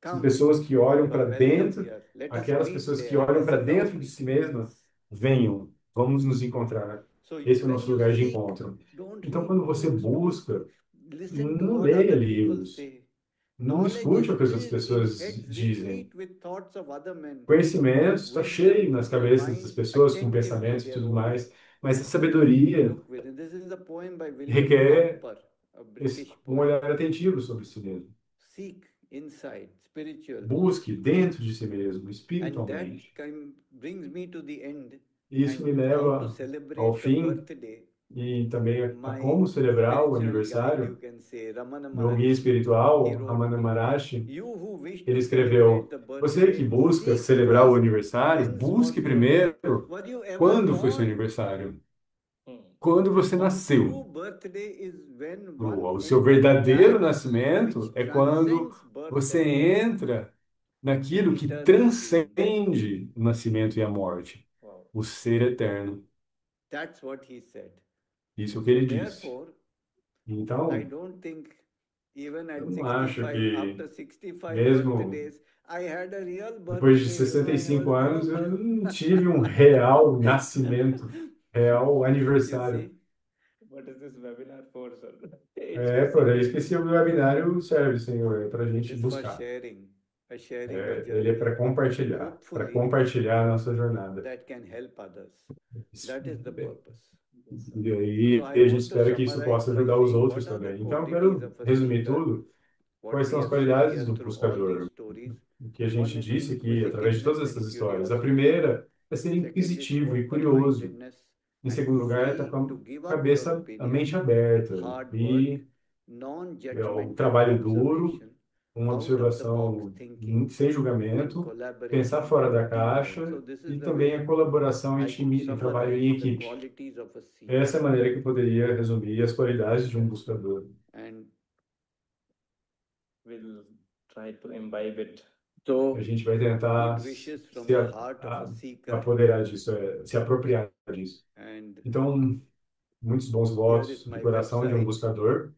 São come, pessoas que olham you para are welcome dentro, here. Let us aquelas meet pessoas que there. olham This para is our dentro de si meeting place. mesmas, venham, vamos nos encontrar. So Esse é o when nosso you lugar de seek, encontro. don't Então, read quando você books, don't busca, listen to não what leia other people livros, say. não Knowledge escute is o que as filled in pessoas heads dizem. replete with thoughts of other men. Conhecimento está cheio nas Wisdom, cabeças das mind pessoas, com attentive to pensamentos e their tudo own. mais, mas a sabedoria Look within. This is a poem by William requer Cowper, a British um poet. olhar atentivo sobre si mesmo. Seek inside, spiritual. Busque dentro de si mesmo, And that espiritualmente. brings me to the end Isso me and how to leva ao celebrate the fim birthday. e também a My como celebrar o spiritual guide, you aniversário. can say, Ramana Meu guia Maharshi. He espiritual, wrote Ramana me, Maharshi, you who wish ele to escreveu: celebrate the você que birthday, busca seek celebrar o first aniversário, whence busque was your birth. primeiro Were you ever quando foi seu born? aniversário. Hmm. quando você Our nasceu. true birthday is when O one seu verdadeiro enters that nascimento which é quando transcends birth você and death, entra naquilo que eternity. transcende o nascimento e a morte, Wow. o ser eterno. That's what he said. Isso é o que So ele disse. therefore, I Então, don't think even eu at não acho 65, que, after 65 mesmo birthdays, I had a real depois de birthday. 65 I anos, was eu born. não tive um real nascimento, real You aniversário. see? What is this webinar for, sir? It's É, por basically isso que esse webinário serve, Senhor, é para a gente It is for buscar. sharing a Ele é journey, para hopefully, compartilhar a nossa jornada. that can help others. Isso. That is the purpose. yes, sir. E So aí I a gente want to espera que isso summarize possa by ajudar os saying outros what are the também. Então, eu qualities quero of a resumir seeker, tudo. what Quais we são as have seen qualidades here do through all these buscador? stories. O que a One gente is disse aqui através de inquisitiveness todas essas and histórias. A curiosity. primeira é ser Second is inquisitivo e curioso. open-mindedness Em and segundo lugar, está free com to a give up your cabeça, a opinion, mente aberta. hard work, E o non-judgmental trabalho duro, observation, uma out of the box observação thinking, sem and julgamento, pensar collaboration fora da and teamwork. So caixa this is e the também way a colaboração I could e trabalho summarize em the equipe. qualities of a seeker. Essa é a maneira que eu poderia resumir as qualidades de um buscador. And We'll try to imbibe it. A so gente vai tentar good wishes from se the heart of a seeker. apoderar disso, se apropriar disso. And Então, muitos bons here votos is de my coração de um website, buscador.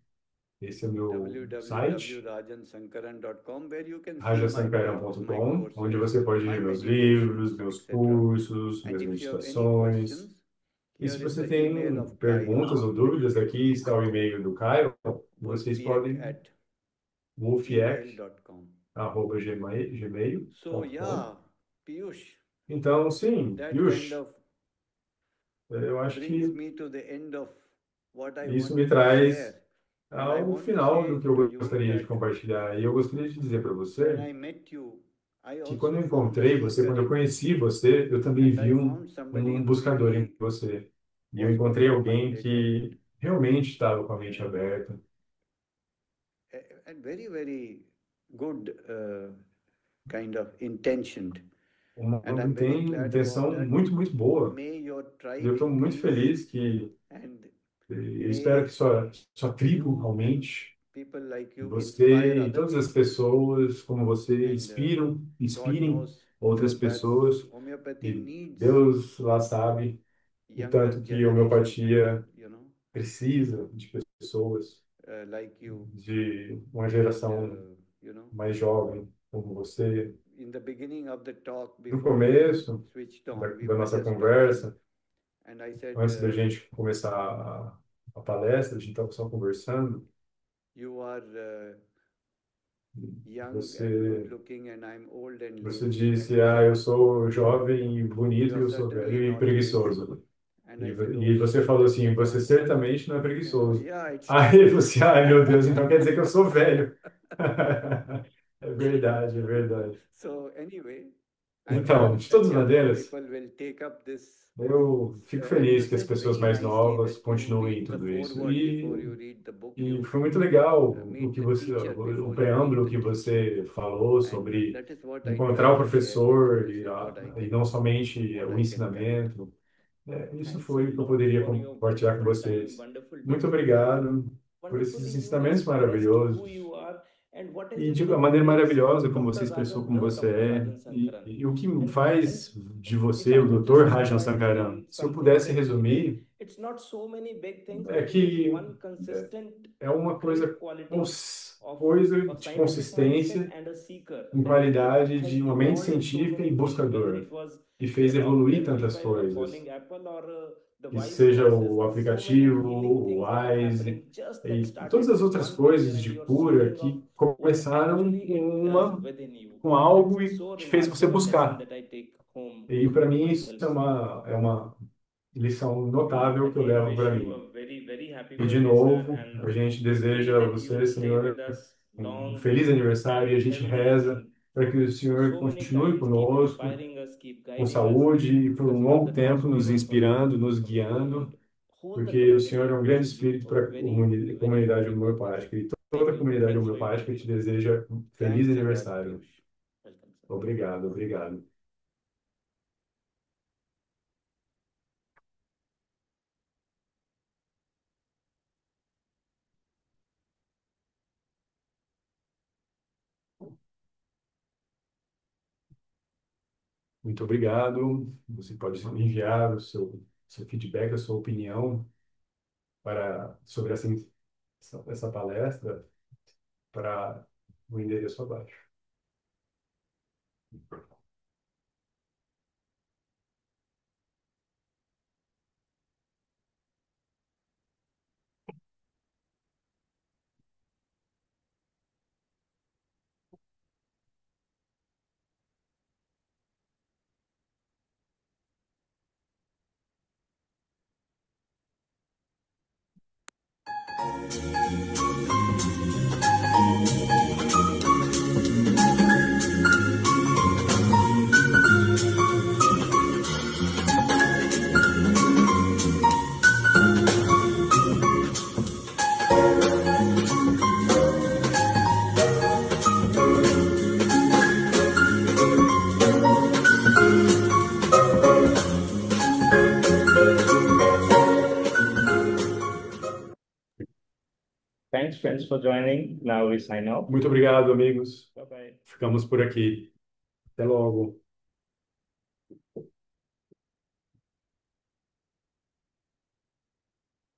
Esse é o meu site, www.rajansankaran.com, where you can see my works, my rajasankaran.com, onde courses, você pode my ver meus livros, meditations, meus etc. cursos, And minhas if you have any meditações. questions, E here se is você the email tem of perguntas ou Cairo, dúvidas, aqui está o e-mail do Caio. Vocês podem wolfiek@gmail.com. wolfiek@gmail.com. So yeah, Piyush, Então, sim, that kind Yush, of eu acho brings que me to the end of what I isso me wanted to traz share. And I ao want to final do say que eu to you gostaria de that compartilhar. E eu gostaria de dizer para when você I met you, I que quando also eu found a encontrei você, seeker quando eu in you. conheci você, eu também And vi I found somebody um who buscador em really você. E eu was encontrei alguém open-minded que realmente estava com a mente aberta, and very, very good kind of intentioned. uma And I'm very glad about intenção that. muito, muito boa. May your E tribe eu estou muito increase feliz que and eu espero que may sua tribo you and aumente. people like E you inspire você e other todas as people. pessoas como você And God inspirem knows outras that pessoas. homeopathy E needs Deus lá sabe o younger tanto que a generation people, homeopatia precisa de pessoas like you. de uma And, geração mais jovem como você. in the beginning of the talk, No before we começo switched on, we da were nossa just talking, conversa, and I said, antes da gente começar a palestra, a gente estava só conversando. you are young and Você, good looking, and I'm old and você lazy. And disse, you said, eu sou jovem e bonito you e are eu sou velho certainly e not lazy. preguiçoso. And I said, oh E você shit, falou assim, você yeah, certamente não é preguiçoso. yeah, it's Aí true. você, ai meu Deus, então quer dizer que eu sou velho. É verdade, é verdade. So anyway, I Então, hope de the todas as younger maneiras, people will take up this. eu fico And you feliz que as said pessoas very mais nicely novas that you continuem read the tudo isso. foreword before you read the book. E You foi muito legal meet the teacher o before you meet preâmbulo the que teacher. você falou And sobre that is what I encontrar tried o to share with you. professor This is what I e can, não somente what o I can tell. ensinamento. Isso Thanks a foi o que eu lot poderia for your compartilhar com wonderful time, vocês. wonderful Muito discussion. obrigado por esses Wonderfully, you ensinamentos expressed who maravilhosos you are and what is e it de a that maneira makes maravilhosa como você Dr. expressou Rajan como the você Dr. é Rajan Sankaran. e o que And faz de if você I o could just Dr. Rajan summarize Sankaran. in Se eu something pudesse very quickly, resumir, it's not so many big things, é but it is que one consistent é uma great coisa, quality of coisa a de scientific mindset consistência and a seeker em that qualidade has de uma mente evolved so científica e many things, whether buscador, it was e the fez evoluir Raspberry tantas Pi, the coisas. falling apple, or the Isso wise seja horses. o So many aplicativo, healing o things are WISE happening just that e todas started as with outras one question, coisas and de you're cura seeing of que what começaram actually it does within you. com That's algo so que fez você remarkable a lesson buscar. that I take home E para to mim isso myself. é uma lição We notável que eu again levo wish para you mim. a very, very happy E de birthday, sir, novo, and a gente pray deseja a that você, you stay with Senhor, us um long feliz aniversário e a and gente healthy reza and para que o Senhor so many continue times keep conosco, inspiring us, keep com guiding us, saúde e por because um you are longo the tempo nos Lord for inspirando, nos the whole guiando, the porque o Senhor community. é um grande Wish you espírito a para a very, very comunidade happy birthday, sir. homeopática. E toda Thank a you. comunidade Thanks for your homeopática te patience. deseja um feliz Thanks a lot, aniversário. Piyush. Welcome, sir. Obrigado, obrigado. Muito obrigado. Você pode enviar o seu feedback, a sua opinião sobre essa palestra para o endereço abaixo. Thanks, friends, for joining. Now we sign off. Muito obrigado, amigos. Bye bye. Ficamos por aqui. Até logo.